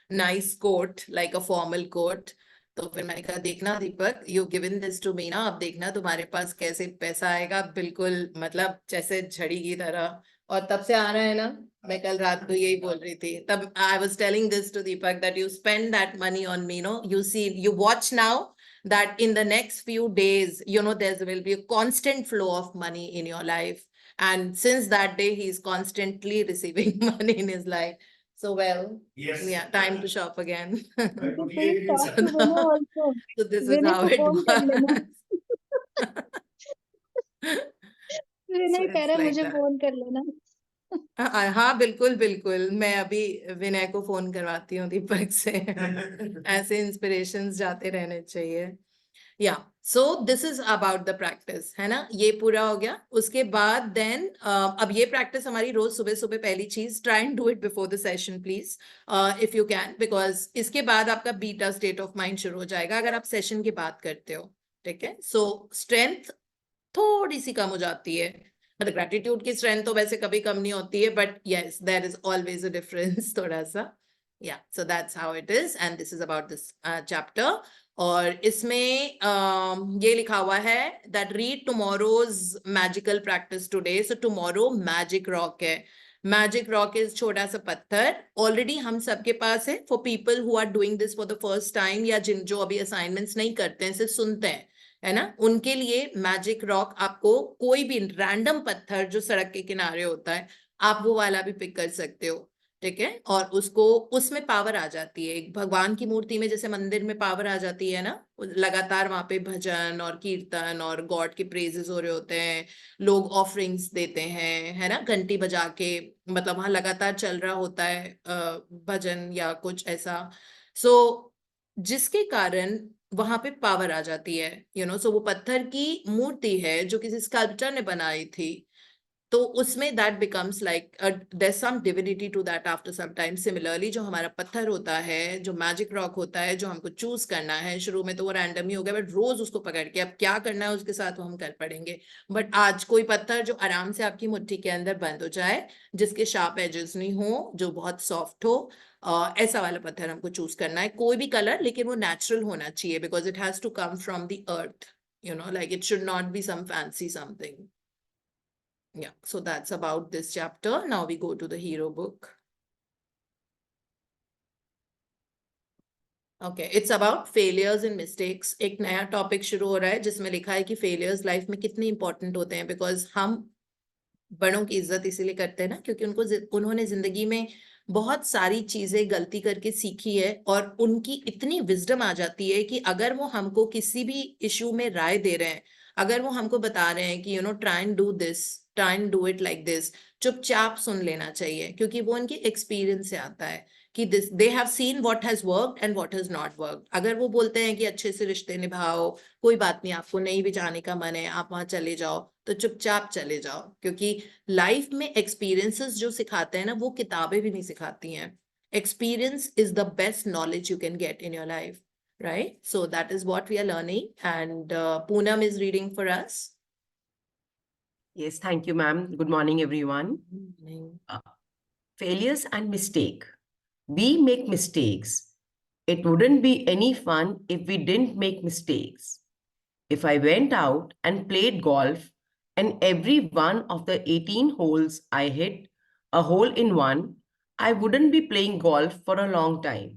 nice coat, like a formal coat. तो फिर मैंने कहा, देखना Deepak, you given this to me ना, अब देखना तुम्हारे पास कैसे पैसा आएगा, बिल्कुल मतलब जैसे झड़ी की तरह। और तब से आ रहा है ना। मैं कल रात को यही बोल रही थी, तब I was telling this to Deepak that you spend that money on me, no, you see, you watch now that in the next few days, you know, there will be a constant flow of money in your life. And since that day, he's constantly receiving money in his life. So, well, Yes. yeah, time to shop again. तो please talk to Vinay also. So this is Vinay how को it phone कर लेना। was. Vinay So कह it's रहा है like मुझे that. Phone कर लेना। हाँ बिल्कुल बिल्कुल, मैं अभी विनय को फोन करवाती हूँ दीपक से। ऐसे इंस्पिरेशंस जाते रहने चाहिए। या so this is about the practice, है ना? ये पूरा हो गया। उसके बाद देन अब ये प्रैक्टिस हमारी रोज सुबह सुबह, पहली चीज, try and do it before the session please, if you can, because इसके बाद आपका बीटा स्टेट ऑफ माइंड शुरू हो जाएगा अगर आप सेशन की बात करते हो, ठीक है? सो स्ट्रेंथ थोड़ी सी कम हो जाती है, मतलब ग्रेटिट्यूड की स्ट्रेंथ तो वैसे कभी कम नहीं होती है, but yes there is always a difference थोड़ा सा। Yeah, so that's how it is, and this is about this chapter. और इसमें ये लिखा हुआ है that read tomorrow's magical practice today. So tomorrow magic rock है. Magic rock is छोटा सा पत्थर. Already हम सबके पास है. For people who are doing this for the first time या जिन जो अभी assignments नहीं करते हैं, सिर्फ सुनते हैं, है ना, उनके लिए मैजिक रॉक, आपको कोई भी रैंडम पत्थर जो सड़क के किनारे होता है, आप वो वाला भी पिक कर सकते हो, ठीक है। और उसको, उसमें पावर आ जाती है, एक भगवान की मूर्ति में जैसे मंदिर में पावर आ जाती है ना, लगातार वहां पे भजन और कीर्तन और गॉड के प्रेजेस हो रहे होते हैं, लोग ऑफरिंग्स देते हैं, है ना, घंटी बजा के, मतलब वहां लगातार चल रहा होता है भजन या कुछ ऐसा। सो जिसके कारण वहां पे पावर आ जाती है, सो वो पत्थर की मूर्ति है जो किसी स्कल्पचर ने बनाई थी, तो उसमें that becomes like there's some divinity to that after some time. Similarly, जो हमारा पत्थर होता है, जो मैजिक रॉक होता है, जो हमको चूज करना है, शुरू में तो वो रैंडम ही हो गया, बट रोज उसको पकड़ के अब क्या करना है उसके साथ वो हम कर पड़ेंगे। बट आज कोई पत्थर जो आराम से आपकी मुट्ठी के अंदर बंद हो जाए, जिसके शार्प एजेस नहीं हो, जो बहुत सॉफ्ट हो, ऐसा वाला पत्थर हमको चूज करना है। कोई भी कलर, लेकिन वो नेचुरल होना चाहिए, because it has to come from the earth, like it should not be some fancy something. Yeah, so that's about this chapter. Now we go to the hero book. Okay, it's about failures and mistakes. एक नया topic शुरू हो रहा है जिसमें लिखा है कि फेलियर्स लाइफ में कितने इंपॉर्टेंट होते हैं, बिकॉज हम बड़ों की इज्जत इसीलिए करते हैं ना, क्योंकि उन्होंने जिंदगी में बहुत सारी चीजें गलती करके सीखी है, और उनकी इतनी विजडम आ जाती है कि अगर वो हमको किसी भी इशू में राय दे रहे हैं, अगर वो हमको बता रहे हैं कि try and do this, try and do it like this, चुपचाप सुन लेना चाहिए, क्योंकि वो उनके एक्सपीरियंस से आता है कि this they have seen what has worked and what has not worked. अगर वो बोलते हैं कि अच्छे से रिश्ते निभाओ, कोई बात नहीं, आपको नहीं भी जाने का मन है, आप वहां चले जाओ, तो चुपचाप चले जाओ, क्योंकि लाइफ में एक्सपीरियंसेस जो सिखाते हैं ना, वो किताबें भी नहीं सिखाती हैं। Experience is the best knowledge you can get in your life, right? So that is what we are learning, and Poonam is reading for us. Yes, thank you, ma'am. Good morning, everyone. Failures and mistake. We make mistakes. It wouldn't be any fun if we didn't make mistakes. If I went out and played golf and every one of the 18 holes I hit a hole in one, I wouldn't be playing golf for a long time.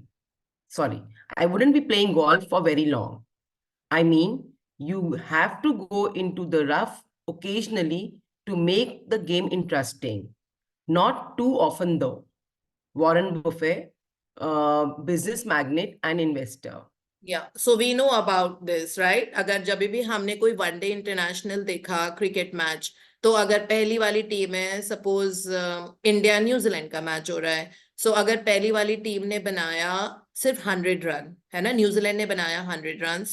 Sorry, I wouldn't be playing golf for very long. I mean, you have to go into the rough occasionally to make the game interesting. Not too often though. Warren Buffett, business magnate and investor. Yeah, so we know about this, right? अगर जब भी हमने कोई one day international देखा, cricket match, तो अगर पहली वाली टीम है, सपोज इंडिया न्यूजीलैंड का मैच हो रहा है, सो अगर पहली वाली टीम ने बनाया सिर्फ 100 रन, है ना, न्यूजीलैंड ने बनाया 100 रन,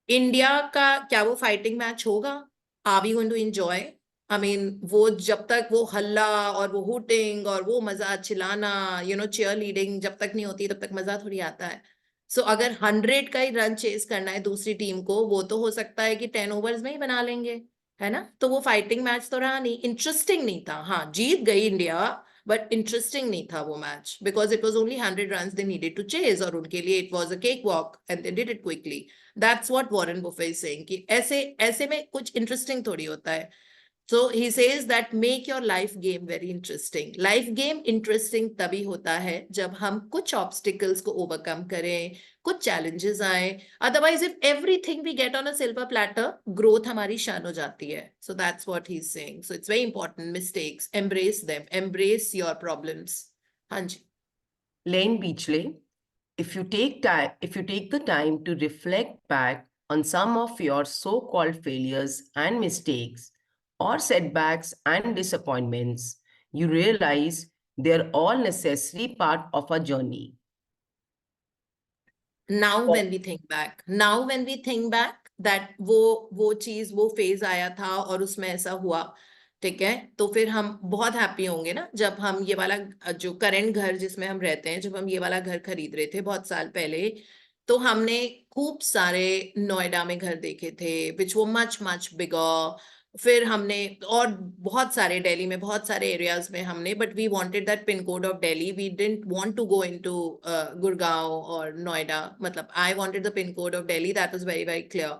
इंडिया का क्या वो फाइटिंग मैच होगा? Are we going to enjoy? I mean, वो जब तक वो हल्ला और वो हुटिंग और वो मजा चिल्लाना, चीयर लीडिंग जब तक नहीं होती, तब तक मजा थोड़ी आता है। सो अगर 100 का ही रन चेस करना है दूसरी टीम को, वो तो हो सकता है कि 10 ओवर्स में ही बना लेंगे, है ना, तो वो फाइटिंग मैच तो रहा नहीं, इंटरेस्टिंग नहीं था। हाँ, जीत गई इंडिया, बट इंटरेस्टिंग नहीं था वो match, because it was only 100 runs they needed to chase, और उनके लिए it was a cake walk and they did it quickly. That's what Warren Buffett is saying कि ऐसे में कुछ इंटरेस्टिंग थोड़ी होता है। So he says that make your life game very interesting. Life game interesting तभी होता है जब हम कुछ obstacles को overcome करें, कुछ challenges आए। Otherwise, if everything we get on a silver platter, growth हमारी शान हो जाती है। So that's what he's saying. So it's very important. Mistakes, embrace them, embrace your problems. हाँ जी। Lane Beachley, if you take the time to reflect back on some of your so-called failures and mistakes, or setbacks and disappointments, you realize they're all necessary part of a journey. Now when we think back that वो चीज, वो phase आया था और उसमें ऐसा हुआ, ठीक है, तो फिर हम बहुत हैप्पी होंगे ना, जब हम ये वाला जो करंट घर जिसमें हम रहते हैं, जब हम ये वाला घर खरीद रहे थे बहुत साल पहले, तो हमने खूब सारे नोएडा में घर देखे थे, which were much much bigger, फिर हमने और बहुत सारे दिल्ली में बहुत सारे एरियाज में हमने, but we wanted that pin code of Delhi, we didn't want to go into Gurgaon और नोएडा, मतलब I wanted the pin code of Delhi, that was very very clear.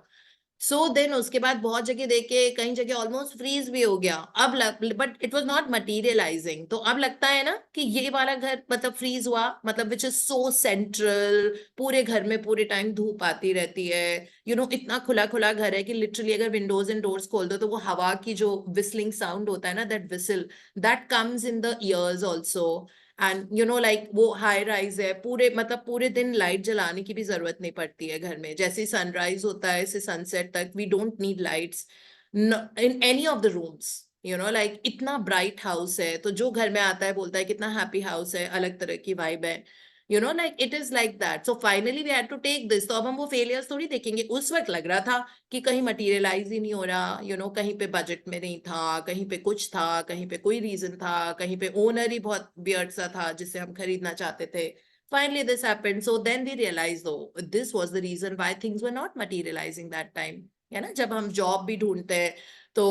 So then उसके बाद बहुत जगह देखे, कई जगह ऑलमोस्ट फ्रीज भी हो गया. अब बट इट वाज नॉट मटीरियलाइजिंग. तो अब लगता है ना कि ये वाला घर मतलब फ्रीज हुआ, मतलब विच इज सो सेंट्रल, पूरे घर में पूरे टाइम धूप आती रहती है, इतना खुला खुला घर है कि लिटरली अगर विंडोज एंड डोर्स खोल दो तो वो हवा की जो विस्लिंग साउंड होता है ना, that whistle, that comes in the years also. And like वो हाई राइज है, पूरे मतलब पूरे दिन लाइट जलाने की भी जरूरत नहीं पड़ती है घर में. जैसे सनराइज होता है ऐसे सनसेट तक we don't need lights in any of the rooms. Like इतना ब्राइट हाउस है, तो जो घर में आता है बोलता है कितना हैप्पी हाउस है, अलग तरह की वाइब है. like it is like that. So finally we had to take this. तो अब हम वो फेलियर्स थोड़ी देखेंगे. उस वक्त लग रहा था कि कहीं मटीरियलाइज ही नहीं हो रहा, कहीं पे बजट में नहीं था, कहीं पे कुछ था, कहीं पे कोई रीजन था, कहीं पे ओनर ही बहुत वियर्ड सा था जिसे हम खरीदना चाहते थे. Finally this happened. So then we realized, oh, this was the reason why things were not materializing that time. है ना, जब हम जॉब भी ढूंढते हैं तो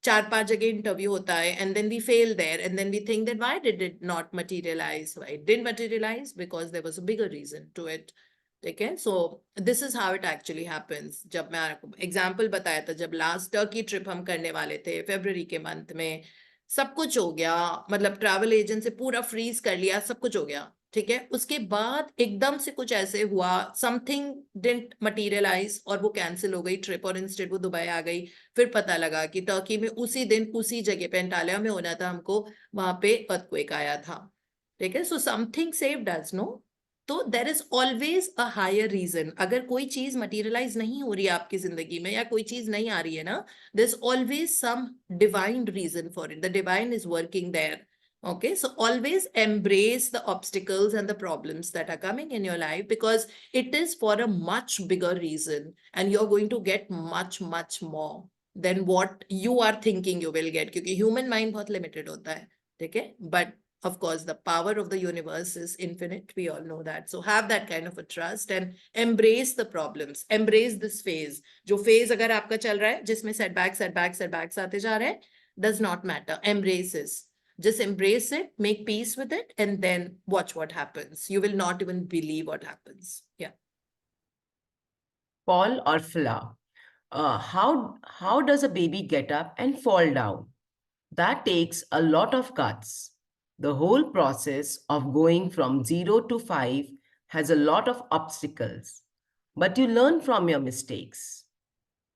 4-5 जगह इंटरव्यू होता है, and then we fail there, and then we think that why did it not materialize? Why it didn't materialize? Because there was a bigger reason to it. ठीक है, so this is how it actually happens. जब मैं आपको example बताया था, जब last Turkey trip हम करने वाले थे फरवरी के मंथ में, सब कुछ हो गया, मतलब ट्रैवल एजेंट से पूरा फ्रीज कर लिया, सब कुछ हो गया. ठीक है, उसके बाद एकदम से कुछ ऐसे हुआ, समथिंग डिडंट मटीरियलाइज और वो कैंसिल हो गई ट्रिप, और इंस्टेड वो दुबई आ गई. फिर पता लगा कि टर्की में उसी दिन उसी जगह पे एंटालिया में होना था हमको, वहां पे अर्थक्वेक आया था. ठीक है, so something saved us, no. तो there is always a higher reason. अगर कोई चीज मटीरियलाइज नहीं हो रही है आपकी जिंदगी में, या कोई चीज नहीं आ रही है ना, there is always some divine reason for it. The divine is working there. Okay, so always embrace the obstacles and the problems that are coming in your life, because it is for a much bigger reason, and you're going to get much, much more than what you are thinking you will get, because human mind बहुत limited होता है. Okay, but of course the power of the universe is infinite. We all know that. So have that kind of a trust and embrace the problems. Embrace this phase. जो phase अगर आपका चल रहा है जिसमें setbacks आते जा रहे हैं, does not matter. Embrace this. Just embrace it, make peace with it, and then watch what happens. You will not even believe what happens. Yeah. Paul or Phila, how does a baby get up and fall down? That takes a lot of guts. The whole process of going from 0 to 5 has a lot of obstacles, but you learn from your mistakes.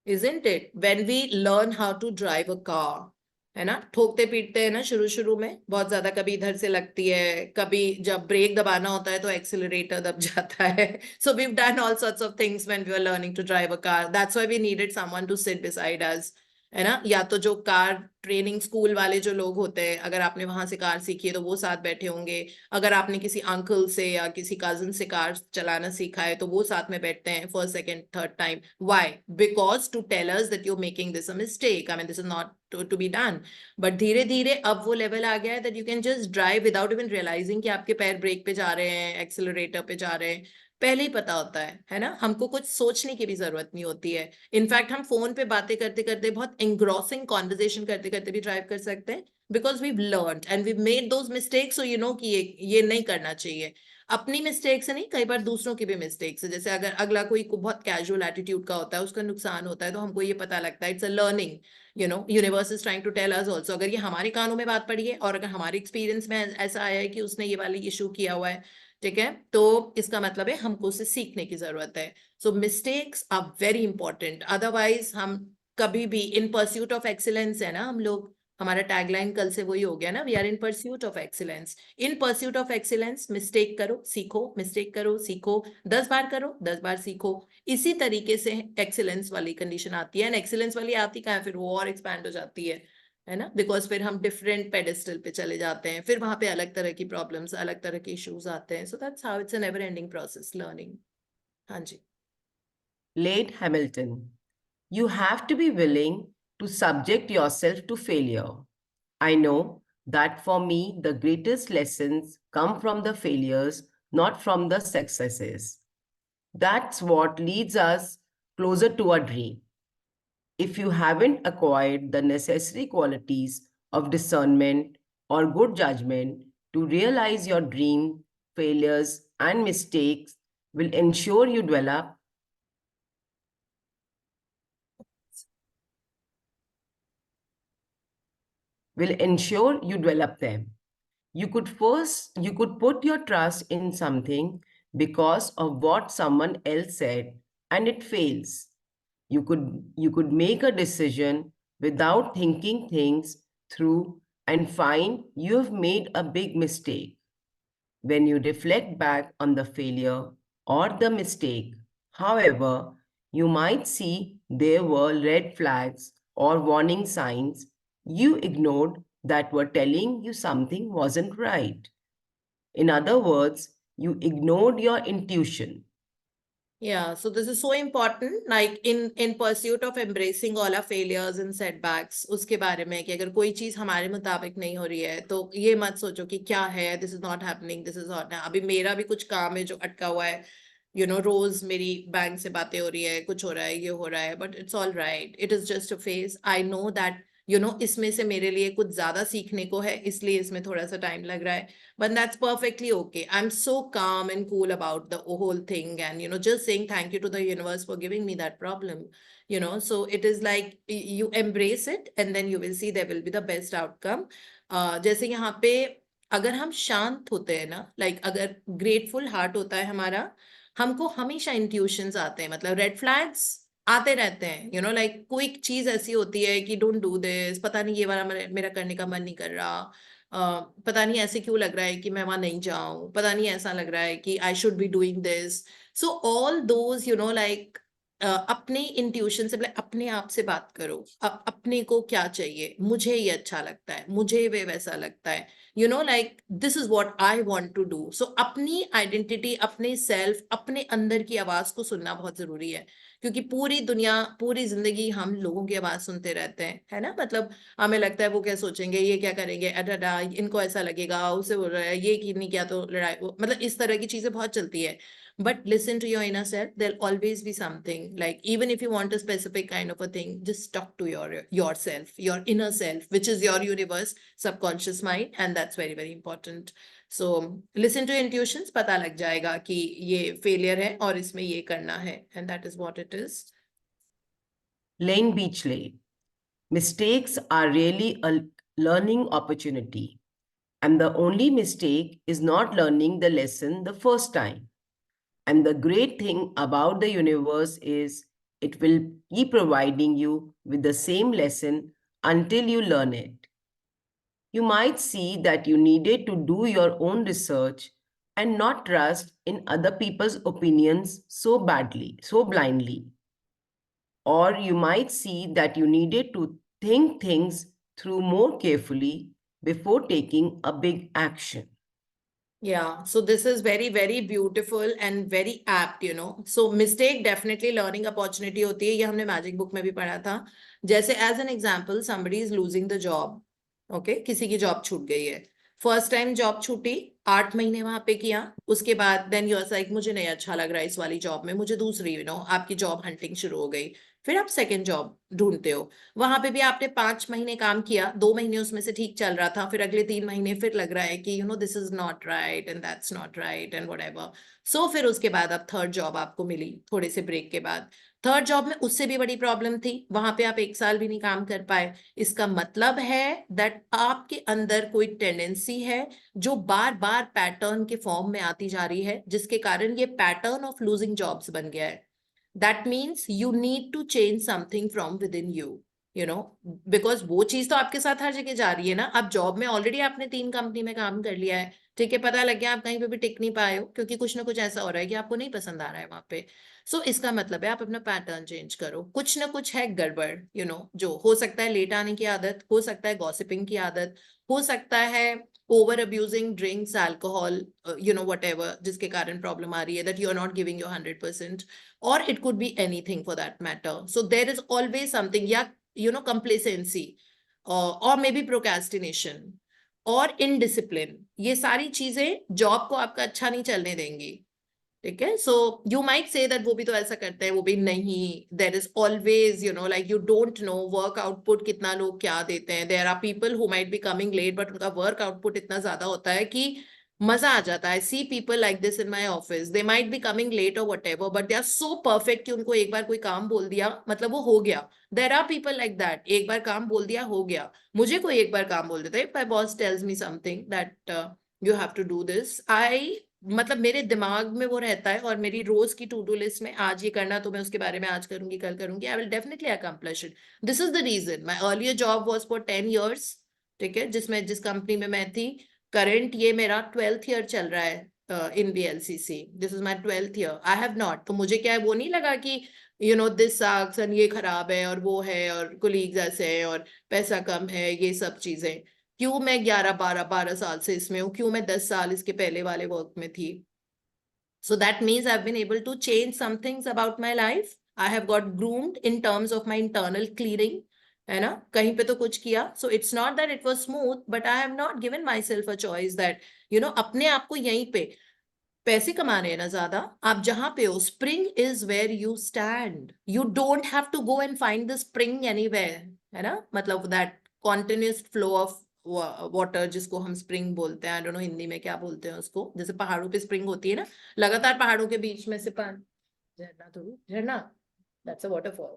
Isn't it? When we learn how to drive a car, है ना, ठोकते पीटते हैं ना शुरू में बहुत ज्यादा, कभी इधर से लगती है, कभी जब ब्रेक दबाना होता है तो एक्सीलरेटर दब जाता है. So we've done all sorts of things when we were learning to drive a car. That's why we needed someone to sit beside us. है ना, या तो जो कार ट्रेनिंग स्कूल वाले जो लोग होते हैं, अगर आपने वहां से कार सीखी है तो वो साथ बैठे होंगे. अगर आपने किसी अंकल से या किसी कजन से कार चलाना सीखा है तो वो साथ में बैठते हैं first second third time. Why? Because to tell us that you are making this a mistake. I mean this is not to be done. But धीरे धीरे अब वो लेवल आ गया है that you can just drive without even realising कि आपके पैर ब्रेक पे जा रहे हैं, एक्सीलरेटर पे जा रहे हैं. पहले ही पता होता है ना, हमको कुछ सोचने की भी जरूरत नहीं होती है. इनफैक्ट हम फोन पे बातें करते करते, बहुत एंग्रॉसिंग कॉन्वर्सेशन करते करते भी ड्राइव कर सकते हैं, because we've learned and we've made those mistakes. So you know कि ये नहीं करना चाहिए. अपनी मिस्टेक से नहीं, कई बार दूसरों की भी मिस्टेक से. जैसे अगर अगला कोई को बहुत कैजुअल एटीट्यूड का होता है, उसका नुकसान होता है, तो हमको ये पता लगता है it's a learning. Universe is trying to tell us also. अगर ये हमारे कानों में बात पड़ी है और अगर हमारे एक्सपीरियंस में ऐसा आया है कि उसने ये वाली इशू किया हुआ है, ठीक है, तो इसका मतलब है हमको उससे सीखने की जरूरत है. So mistakes are very important. Otherwise हम कभी भी इन परस्यूट ऑफ एक्सीलेंस है ना हम लोग, हमारा टैगलाइन कल से वही हो गया ना, we are in pursuit of excellence. In pursuit of excellence mistake करो सीखो, मिस्टेक करो सीखो, 10 बार करो 10 बार सीखो. इसी तरीके से एक्सीलेंस वाली कंडीशन आती है. एंड एक्सीलेंस वाली आती कहाँ है, फिर वो और एक्सपैंड हो जाती है ना, बिकॉज फिर हम डिफरेंट पेडेस्टल पे चले जाते हैं, फिर वहां पे अलग तरह की प्रॉब्लम्स, अलग तरह के इश्यूज आते हैं. So that's how it's a never ending process learning. हाँ जी. Late Hamilton, you have to be willing to subject yourself to failure. I know that for me, the greatest lessons come from the failures, not from the successes. That's what leads us closer to our dream. if you haven't acquired the necessary qualities of discernment or good judgment to realize your dream, failures, and mistakes will ensure you develop them. You could put your trust in something because of what someone else said and it fails. You could make a decision without thinking things through and find you have made a big mistake. When you reflect back on the failure or the mistake, however, you might see there were red flags or warning signs you ignored that were telling you something wasn't right. In other words, you ignored your intuition. Yeah, so this is so important, like in pursuit of embracing all our failures and setbacks, उसके बारे में कि अगर कोई चीज हमारे मुताबिक नहीं हो रही है तो ये मत सोचो कि क्या है, this is not happening, this is not. अभी मेरा भी कुछ काम है जो अटका हुआ है, रोज मेरी बैंक से बातें हो रही है, कुछ हो रहा है, ये हो रहा है, but it's all right, it is just a phase. I know that इसमें से मेरे लिए कुछ ज्यादा सीखने को है, इसलिए इसमें थोड़ा सा टाइम लग रहा है, but that's perfectly okay. I'm so calm and cool about the whole thing, and just saying thank you to the universe for giving me that problem. So it is like you embrace it and then you will see there will be the best outcome. जैसे यहाँ पे अगर हम शांत होते हैं ना, like अगर grateful heart होता है हमारा, हमको हमेशा इंट्यूशंस आते हैं, मतलब रेड फ्लैग्स आते रहते हैं, लाइक कोई चीज ऐसी होती है कि डोंट डू दिस, पता नहीं ये वाला मेरा करने का मन नहीं कर रहा, पता नहीं ऐसे क्यों लग रहा है कि मैं वहां नहीं जाऊं, पता नहीं ऐसा लग रहा है कि I should be doing this. So all those like अपने इंट्यूशन से, अपने आप से बात करो, अपने को क्या चाहिए, मुझे ये अच्छा लगता है, मुझे वे वैसा लगता है, like this is what I want to do. So अपनी आइडेंटिटी, अपने सेल्फ, अपने अंदर की आवाज को सुनना बहुत जरूरी है, क्योंकि पूरी दुनिया, पूरी जिंदगी हम लोगों की आवाज सुनते रहते हैं, है ना. मतलब हमें लगता है वो क्या सोचेंगे, ये क्या करेंगे, अडा इनको ऐसा लगेगा, उसे बोल रहा है, ये की नहीं किया तो लड़ाई, मतलब इस तरह की चीजें बहुत चलती है. But listen to your inner self. There'll always be something, like even if you want a specific kind of a thing, just talk to yourself, your inner self, which is your universe, subconscious mind, and that's very, very important. So listen to intuitions, पता लग जाएगा कि ये failure है और इसमें ये करना है, and that is what it is. Lane Beachley. Mistakes are really a learning opportunity. And the only mistake is not learning the lesson the first time. And the great thing about the universe is it will keep providing you with the same lesson until you learn it. You might see that you needed to do your own research and not trust in other people's opinions so blindly. Or you might see that you needed to think things through more carefully before taking a big action. Yeah, so this is very, very beautiful and very apt, So mistake definitely learning opportunity होती है, ये हमने magic book में भी पढ़ा था. जैसे as an example, somebody is losing the job, okay? किसी की जॉब छूट गई है, फर्स्ट टाइम जॉब छूटी, 8 महीने वहां पे किया, उसके बाद देन यू आर लाइक मुझे नहीं अच्छा लग रहा है इस वाली जॉब में, मुझे दूसरी, आपकी जॉब हंटिंग शुरू हो गई, फिर आप सेकंड जॉब ढूंढते हो, वहां पे भी आपने 5 महीने काम किया, 2 महीने उसमें से ठीक चल रहा था, फिर अगले 3 महीने फिर लग रहा है कि this is not right and that's not right and whatever. So फिर उसके बाद अब थर्ड जॉब आपको मिली थोड़े से ब्रेक के बाद. थर्ड जॉब में उससे भी बड़ी प्रॉब्लम थी, वहां पे आप 1 साल भी नहीं काम कर पाए. इसका मतलब है दैट आपके अंदर कोई टेंडेंसी है जो बार बार पैटर्न के फॉर्म में आती जा रही है, जिसके कारण ये पैटर्न ऑफ लूजिंग जॉब्स बन गया है. That means you need to change something from within you, because वो चीज तो आपके साथ हर जगह जा रही है ना. आप जॉब में ऑलरेडी आपने 3 कंपनी में काम कर लिया है, ठीक है, पता लग गया आप कहीं पे भी टिक नहीं पाए हो, क्योंकि कुछ ना कुछ ऐसा हो रहा है कि आपको नहीं पसंद आ रहा है वहां पे. सो इसका मतलब है आप अपना पैटर्न चेंज करो, कुछ ना कुछ है गड़बड़, जो हो सकता है लेट आने की आदत, हो सकता है गॉसिपिंग की आदत, हो सकता है over abusing drinks, alcohol, whatever, जिसके कारण प्रॉब्लम आ रही है, that you are not giving your 100%, or it could be anything for that matter. So there is always something, या complacency, or maybe procrastination, और indiscipline. ये सारी चीजें जॉब को आपका अच्छा नहीं चलने देंगी, ठीक है. So you might say that वो भी तो ऐसा करते हैं, वो भी नहीं. There is always, you know, like you don't know work output कितना लोग क्या देते हैं. There are people who might be coming late, but उनका work output इतना ज्यादा होता है कि मजा आ जाता है. I see people like this in my office. They might be coming late or whatever, but they are so perfect कि उनको एक बार कोई काम बोल दिया मतलब वो हो गया. There are people like that. एक बार काम बोल दिया हो गया. मुझे कोई एक बार काम बोल देता है. If my boss tells me something that you have to do this, मतलब मेरे दिमाग में वो रहता है और मेरी रोज की टू डू लिस्ट में आज ये करना तो मैं उसके बारे में आज करूंगी कल करूंगी. I will definitely accomplish it. This is the reason my earlier job was for 10 years. ठीक है, जिस कंपनी में मैं थी. करंट ये मेरा 12th ईयर चल रहा है in VLCC. This is my 12th year. I have not, तो मुझे क्या है वो नहीं लगा कि you know this sucks and ये खराब है और वो है और कोलीग्स ऐसे हैं और पैसा कम है, ये सब चीजें. क्यों मैं 12 साल से इसमें हूँ, क्यों मैं 10 साल इसके पहले वाले वर्क में थी. So that means I've been able to change some things about my life. I have got groomed in terms of my internal clearing. है ना, कहीं पे तो कुछ किया. So it's not that it was smooth, but I have not given myself a choice that, you know, अपने आप को यहीं पे पैसे कमाने हैं ना ज्यादा, आप जहां पे हो. Spring is where you stand. You don't have to go and find the spring anywhere. है ना, मतलब that continuous flow of water जिसको हम स्प्रिंग बोलते हैं. आई डोंट नो हिंदी में क्या बोलते हैं उसको. जैसे पहाड़ों पे स्प्रिंग होती है ना, लगातार पहाड़ों के बीच में से पानी. झरना थोड़ी, झरना, दैट्स अ वाटरफॉल.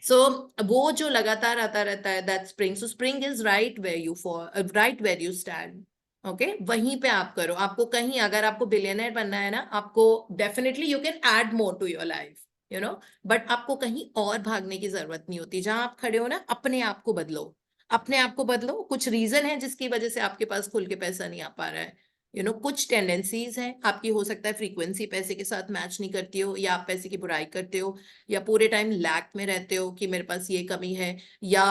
सो वो जो लगातार आता रहता है, that spring. So spring is right where you stand. Okay, वहीं पे आप करो. आपको कहीं, अगर आपको बिलियनर बनना है ना, आपको definitely you can add more to your life, you know, but आपको कहीं और भागने की जरूरत नहीं होती. जहां आप खड़े हो ना, अपने आप को बदलो. अपने आप को बदलो. कुछ रीजन है जिसकी वजह से आपके पास खुल के पैसा नहीं आ पा रहा है. यू नो, कुछ टेंडेंसीज हैं आपकी. हो सकता है फ्रीक्वेंसी पैसे के साथ मैच नहीं करती हो, या आप पैसे की बुराई करते हो, या पूरे टाइम लैक में रहते हो कि मेरे पास ये कमी है, या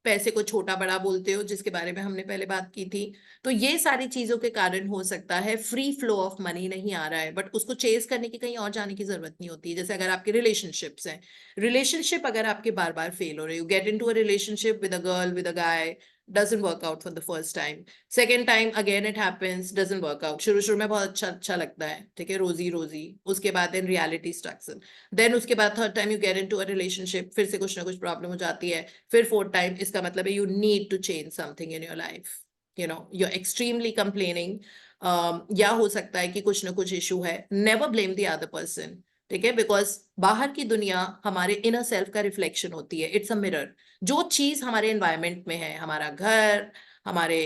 पैसे को छोटा बड़ा बोलते हो, जिसके बारे में हमने पहले बात की थी. तो ये सारी चीजों के कारण हो सकता है फ्री फ्लो ऑफ मनी नहीं आ रहा है. बट उसको चेस करने की कहीं और जाने की जरूरत नहीं होती. जैसे अगर आपके रिलेशनशिप्स हैं, रिलेशनशिप अगर आपके बार बार फेल हो रहे, you get into a relationship with a girl, with a guy, doesn't work out for the first time, second time again it happens, doesn't work out. शुरू में बहुत अच्छा लगता है, ठीक है, रोजी रोजी. उसके बाद then reality strikes in. Then उसके बाद third time you get into a relationship, फिर से कुछ ना कुछ प्रॉब्लम हो जाती है. फिर fourth time, इसका मतलब है you need to change something in your life. You know, you're extremely complaining. या हो सकता है कि कुछ ना कुछ इशू है. Never blame the other person. ठीक है, बिकॉज बाहर की दुनिया हमारे इनर सेल्फ का रिफ्लेक्शन होती है. It's a mirror. जो चीज हमारे एनवायरनमेंट में है, हमारा घर, हमारे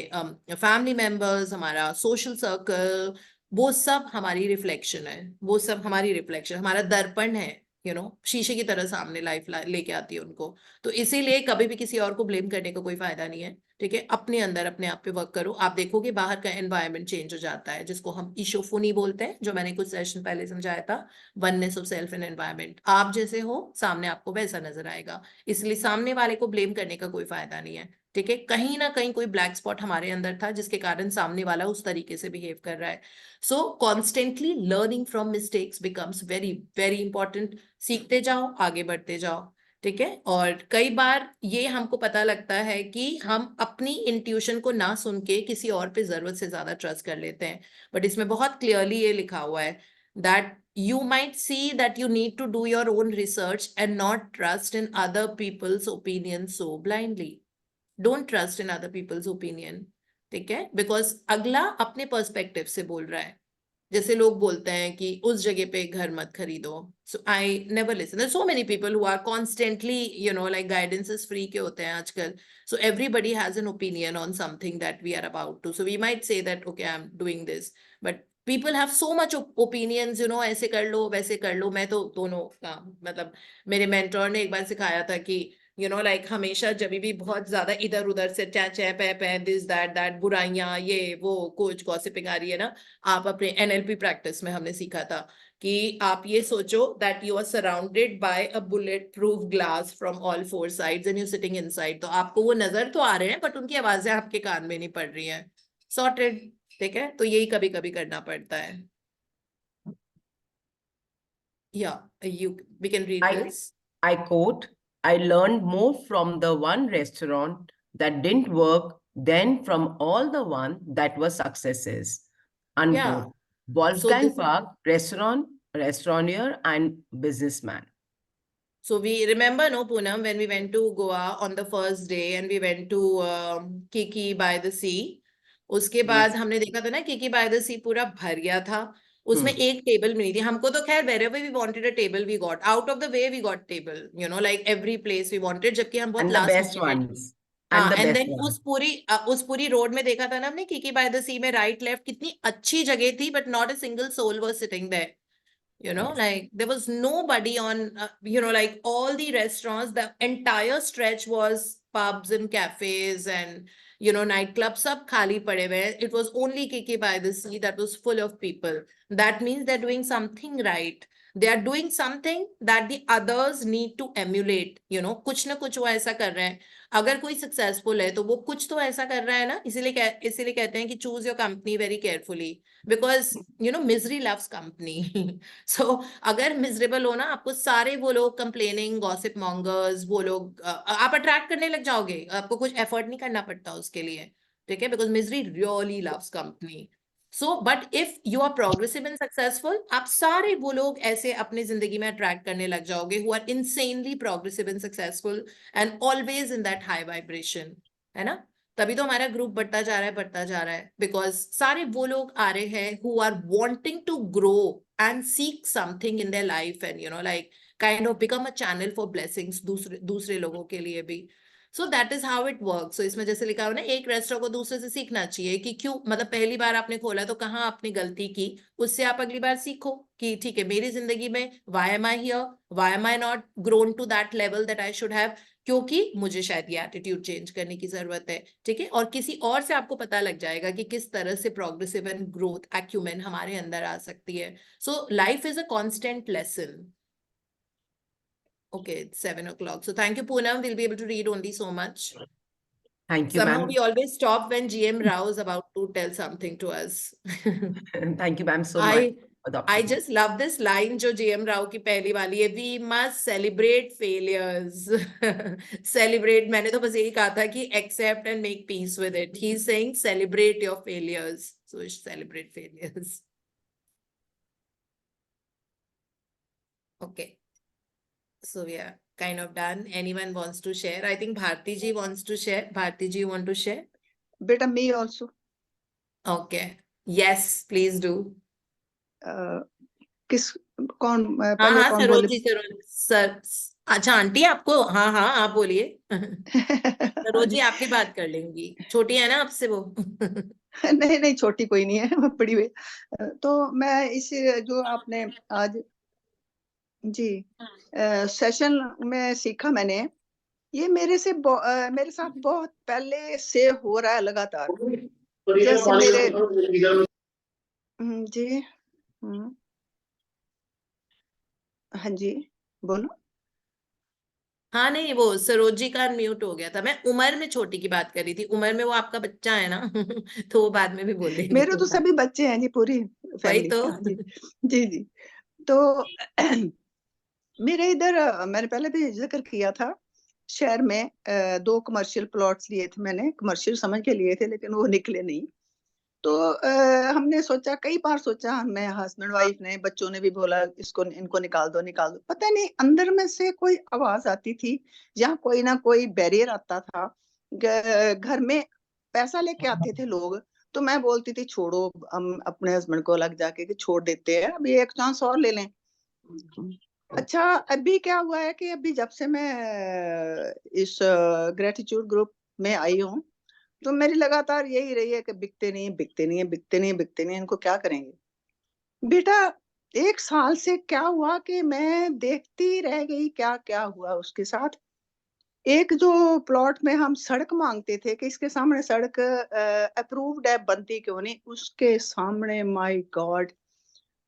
फैमिली मेंबर्स, हमारा सोशल सर्कल, वो सब हमारी रिफ्लेक्शन है. वो सब हमारी रिफ्लेक्शन, हमारा दर्पण है. यू नो, शीशे की तरह सामने लाइफ लेके आती है उनको. तो इसीलिए कभी भी किसी और को ब्लेम करने का कोई फायदा नहीं है. ठीक है, अपने अंदर अपने आप पे वर्क करो. आप देखोगे बाहर का एनवायरनमेंट चेंज हो जाता है, जिसको हम ईशोफोनी बोलते हैं, जो मैंने कुछ सेशन पहले समझाया था. Oneness of self and environment. आप जैसे हो, सामने आपको वैसा नजर आएगा. इसलिए सामने वाले को ब्लेम करने का कोई फायदा नहीं है. ठीक है, कहीं ना कहीं कोई ब्लैक स्पॉट हमारे अंदर था, जिसके कारण सामने वाला उस तरीके से बिहेव कर रहा है. सो constantly learning from mistakes becomes very very important. सीखते जाओ, आगे बढ़ते जाओ. ठीक है, और कई बार ये हमको पता लगता है कि हम अपनी इंट्यूशन को ना सुन के किसी और पे जरूरत से ज्यादा ट्रस्ट कर लेते हैं. बट इसमें बहुत क्लियरली ये लिखा हुआ है that you might see that you need to do your own research and not trust in other people's opinions so blindly. Don't trust in other people's opinion. ठीक है, because अगला अपने पर्सपेक्टिव से बोल रहा है. जैसे लोग बोलते हैं कि उस जगह पे घर मत खरीदो. So I never listen. There's so many people who are constantly, you know, like guidance is free के होते हैं आजकल. So everybody has an opinion on something that we are about to. So we might say that, okay, I'm doing this, but people have so much opinions, you know, ऐसे कर लो, वैसे कर लो. मैं तो दोनों का, मतलब मेरे मेंटोर ने एक बार सिखाया था कि यू नो लाइक हमेशा जब भी बहुत ज्यादा इधर उधर से चा चा पै दिस दैट बुराइयां, ये वो कुछ गॉसिपिंग आ रही है ना, आप अपने NLP प्रैक्टिस में हमने सीखा था कि आप ये सोचो that you are surrounded by a bulletproof glass from all 4 sides and you sitting inside. तो आपको वो नजर तो आ रहे हैं, बट उनकी आवाजें आपके कान में नहीं पड़ रही हैं. सॉर्टेड. ठीक है, तो यही कभी कभी करना पड़ता है. We can read this. I quote, I learned more from the one restaurant that didn't work than from all the one that were successes. Unquote. Wolfgang this- Park, restaurateur and businessman. So we remember, no, Poonam, when we went to Goa on the first day and we went to Kiki by the sea. उसके बाद हमने देखा था ना Kiki by the सी पूरा भर गया था, उसमें एक टेबल मिली थी हमको, तो खैर wherever we wanted a table we got, out of the way we got table, you know, like every place we wanted, जबकि हम बहुत And the last best minute ones. हाँ, And the and best then ones. उस पूरी road में देखा था ना हमने किकी बाय द सी में राइट लेफ्ट कितनी अच्छी जगह थी, but not a single soul was sitting there. You know, Yes. like there was nobody on, you know, like all the restaurants, the entire stretch was pubs and cafes and, you know, nightclubs, sab khali pade hue. It was only Kiki by the Sea that was full of people. That means they're doing something right. They are doing something that the others need to emulate. You know, कुछ ना कुछ वो ऐसा कर रहे हैं. अगर कोई सक्सेसफुल है तो वो कुछ तो ऐसा कर रहा है ना, इसीलिए कहते हैं कि choose your company very carefully, because you know misery loves company. So अगर मिजरेबल हो ना, आपको सारे वो लोग कंप्लेनिंग गॉसिप मॉन्गर्स, वो लोग आप अट्रैक्ट करने लग जाओगे, आपको कुछ एफर्ट नहीं करना पड़ता उसके लिए, ठीक है, because misery really loves company. So but if you are progressive and successful, आप सारे वो लोग ऐसे अपनी जिंदगी में अट्रैक्ट करने लग जाओगे who are insanely progressive and successful and always in that high vibration, है ना. तभी तो हमारा ग्रुप बढ़ता जा रहा है, बिकॉज सारे वो लोग आ रहे हैं who are wanting to grow and seek something in their life and, you know, like kind of become a channel for blessings दूसरे लोगों के लिए भी. So that is how it works. So इसमें जैसे लिखा हो ना, एक रेस्टोरेंट को दूसरे से सीखना चाहिए कि क्यों, मतलब पहली बार आपने खोला तो कहाँ आपने गलती की, उससे आप अगली बार सीखो कि ठीक है मेरी जिंदगी में why am I here, why am I not grown to that level that I should have, क्योंकि मुझे शायद ये एटीट्यूड चेंज करने की जरूरत है, ठीक है. और किसी और से आपको पता लग जाएगा कि किस तरह से प्रोग्रेसिव एंड ग्रोथ एक्यूमेन हमारे अंदर आ सकती है. So life is a constant lesson. Okay, it's 7 o'clock. So thank you, Poonam. We'll be able to read only so much. Thank you, Somehow ma'am. we always stop when GM Rao is about to tell something to us. Thank you, ma'am, so much for the I opportunity. just love this line जो GM Rao की पहली वाली है, we must celebrate failures. Celebrate, मैंने तो बस यही कहा था कि accept and make peace with it. He's saying celebrate your failures. So celebrate failures. Okay. So we are kind of done. Anyone wants to share? I think Bharti ji wants to share. Bharti ji, you want to share? Beta, me also. Okay. Yes, please do. कौन हाँ पहले हाँ, कौन सरोज बोले? जी, sir. अच्छा aunty आपको, हाँ हाँ आप बोलिए. सरोज जी आपकी बात कर लेंगी, छोटी है ना आपसे वो. नहीं नहीं, छोटी कोई नहीं है, बड़ी हुई. तो मैं इस जो आपने आज जी सेशन में सीखा मैंने, ये मेरे मेरे साथ बहुत पहले से हो रहा है लगातार. जैसे मेरे जी हाँ जी बोलो. हाँ नहीं, वो सरोज जी का म्यूट हो गया था. मैं उम्र में छोटी की बात कर रही थी, उम्र में वो आपका बच्चा है ना. तो वो बाद में भी बोल देगी. मेरे तो सभी बच्चे हैं जी, पूरी वही फैमिली. तो. जी जी जी. तो मेरे इधर मैंने पहले भी जिक्र किया था, शहर में 2 कमर्शियल प्लॉट्स लिए थे मैंने, कमर्शियल समझ के लिए थे लेकिन वो निकले नहीं. तो हमने सोचा, कई बार सोचा, मैं हस्बैंड वाइफ ने, बच्चों ने भी बोला इसको इनको निकाल दो. पता नहीं अंदर में से कोई आवाज आती थी, जहाँ कोई ना कोई बैरियर आता था. घर में पैसा लेके आते थे लोग, तो मैं बोलती थी छोड़ो, हम अपने हस्बैंड को लग जाके कि छोड़ देते हैं, अभी एक चांस और ले लें. अच्छा, अभी क्या हुआ है कि अभी जब से मैं इस ग्रेटिट्यूड ग्रुप में आई हूँ, तो मेरी लगातार यही रही है कि बिकते नहीं, इनको क्या करेंगे. बेटा 1 साल से क्या हुआ कि मैं देखती रह गई क्या क्या हुआ उसके साथ. एक जो प्लॉट में हम सड़क मांगते थे कि इसके सामने सड़क अप्रूव्ड है, बनती क्यों नहीं, उसके सामने माय गॉड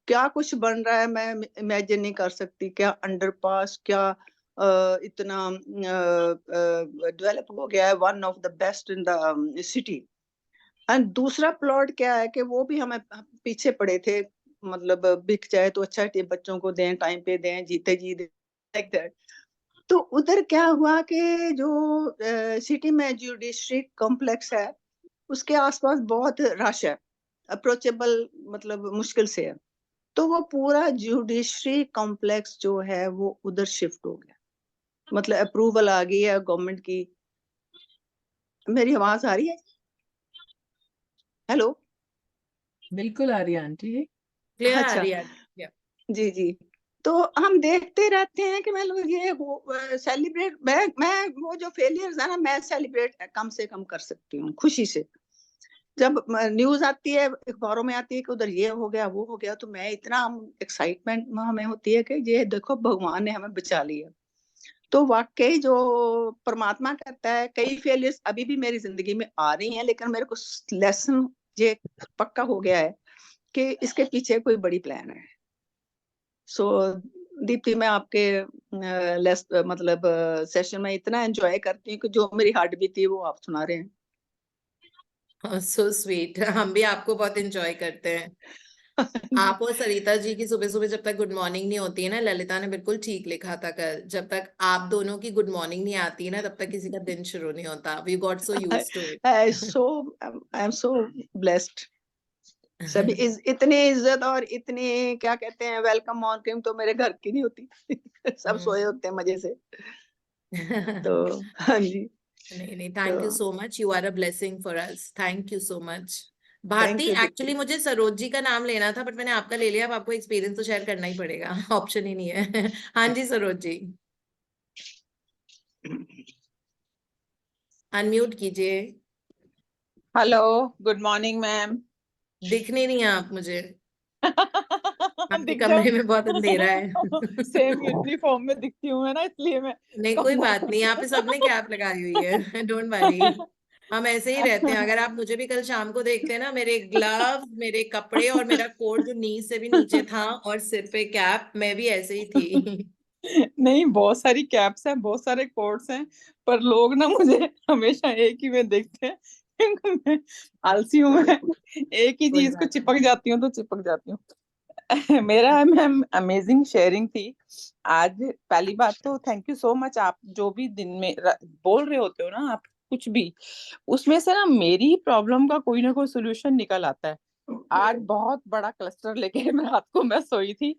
क्या कुछ बन रहा है, मैं इमेजिन नहीं कर सकती. क्या अंडरपास, क्या इतना डेवलप हो गया है, one of the best in the city. And दूसरा प्लॉट क्या है कि वो भी हमें पीछे पड़े थे, मतलब बिक जाए तो अच्छा, बच्चों को दें, टाइम पे दें, जीते जी दें, लाइक दैट. तो उधर क्या हुआ कि जो सिटी में जो डिस्ट्रिक्ट कॉम्प्लेक्स है उसके आसपास बहुत रश है. अप्रोचेबल मतलब मुश्किल से है। तो वो पूरा जुडिशरी कॉम्प्लेक्स जो है वो उधर शिफ्ट हो गया, मतलब अप्रूवल आ गई है गवर्नमेंट की। मेरी आवाज आ रही है? हेलो? बिल्कुल आ रही है आंटी। क्लियर आ अच्छा, रही है? Yeah. जी जी। तो हम देखते रहते हैं कि मतलब ये सेलिब्रेट, मैं वो जो फेलियर्स है ना, मैं सेलिब्रेट कम से कम कर सकती हूँ खुशी से। जब न्यूज आती है, अखबारों में आती है कि उधर ये हो गया वो हो गया, तो मैं इतना एक्साइटमेंट हमें होती है कि ये देखो भगवान ने हमें बचा लिया। तो वाकई जो परमात्मा करता है, कई फेलियर्स अभी भी मेरी जिंदगी में आ रही हैं, लेकिन मेरे को लेसन ये पक्का हो गया है कि इसके पीछे कोई बड़ी प्लान है। सो दीप्ति, मैं आपके मतलब सेशन में इतना एंजॉय करती हूँ कि जो मेरी हार्ट बीट थी वो आप सुना रहे हैं। So sweet. हम भी आपको बहुत एंजॉय करते हैं। आप और सरिता जी की सुबह सुबह जब तक गुड मॉर्निंग नहीं होती है ना, ललिता ने बिल्कुल ठीक लिखा था कल, जब तक आप दोनों की गुड मॉर्निंग नहीं आती है ना, तब तक किसी का दिन शुरू नहीं होता। We got so used to I am so blessed. सभी इतनी इज्जत और इतनी क्या कहते हैं वेलकम मॉर्निंग तो मेरे घर की नहीं होती। सब सोए होते हैं मजे से। तो हाँ जी, नहीं नहीं, थैंक यू तो so much, you are a blessing for us, thank you so much. Thank Bharti, you actually मुझे सरोज जी का नाम लेना था, बट मैंने आपका ले लिया। अब आपको एक्सपीरियंस तो शेयर करना ही पड़ेगा, ऑप्शन ही नहीं है। हाँ जी सरोज जी, अनम्यूट कीजिए। Hello, good morning ma'am. दिखने नहीं है आप मुझे, आपके दिख कमरे में बहुत अंधेरा है। जाओ। सेम यूनिफॉर्म में दिखती हूँ मैं ना, इसलिए मैं नहीं कोई कम बात नहीं, यहाँ पे सबने कैप लगाई हुई है। डोंट वरी, हम ऐसे ही रहते हैं। अगर आप मुझे भी कल शाम को देखते हैं ना, मेरे ग्लव्स, मेरे कपड़े और मेरा कोट जो नी से भी नीचे था और सिर पे कैप, मैं भी ऐसे ही थी। नहीं, बहुत सारी कैप्स हैं, बहुत सारे कोट्स हैं, पर लोग ना मुझे हमेशा एक ही में देखते हैं, क्योंकि मैं आलसी हूँ। मैं एक ही कोई चीज को बात चिपक जाती हूँ तो चिपक जाती हूँ। मेरा मैम अमेजिंग शेयरिंग थी आज। पहली बात तो थैंक यू सो मच। आप जो भी दिन में बोल रहे होते हो ना, आप कुछ भी, उसमें से ना मेरी प्रॉब्लम का कोई ना कोई सोल्यूशन निकल आता है। आज बहुत बड़ा क्लस्टर लेके रात को मैं सोई थी,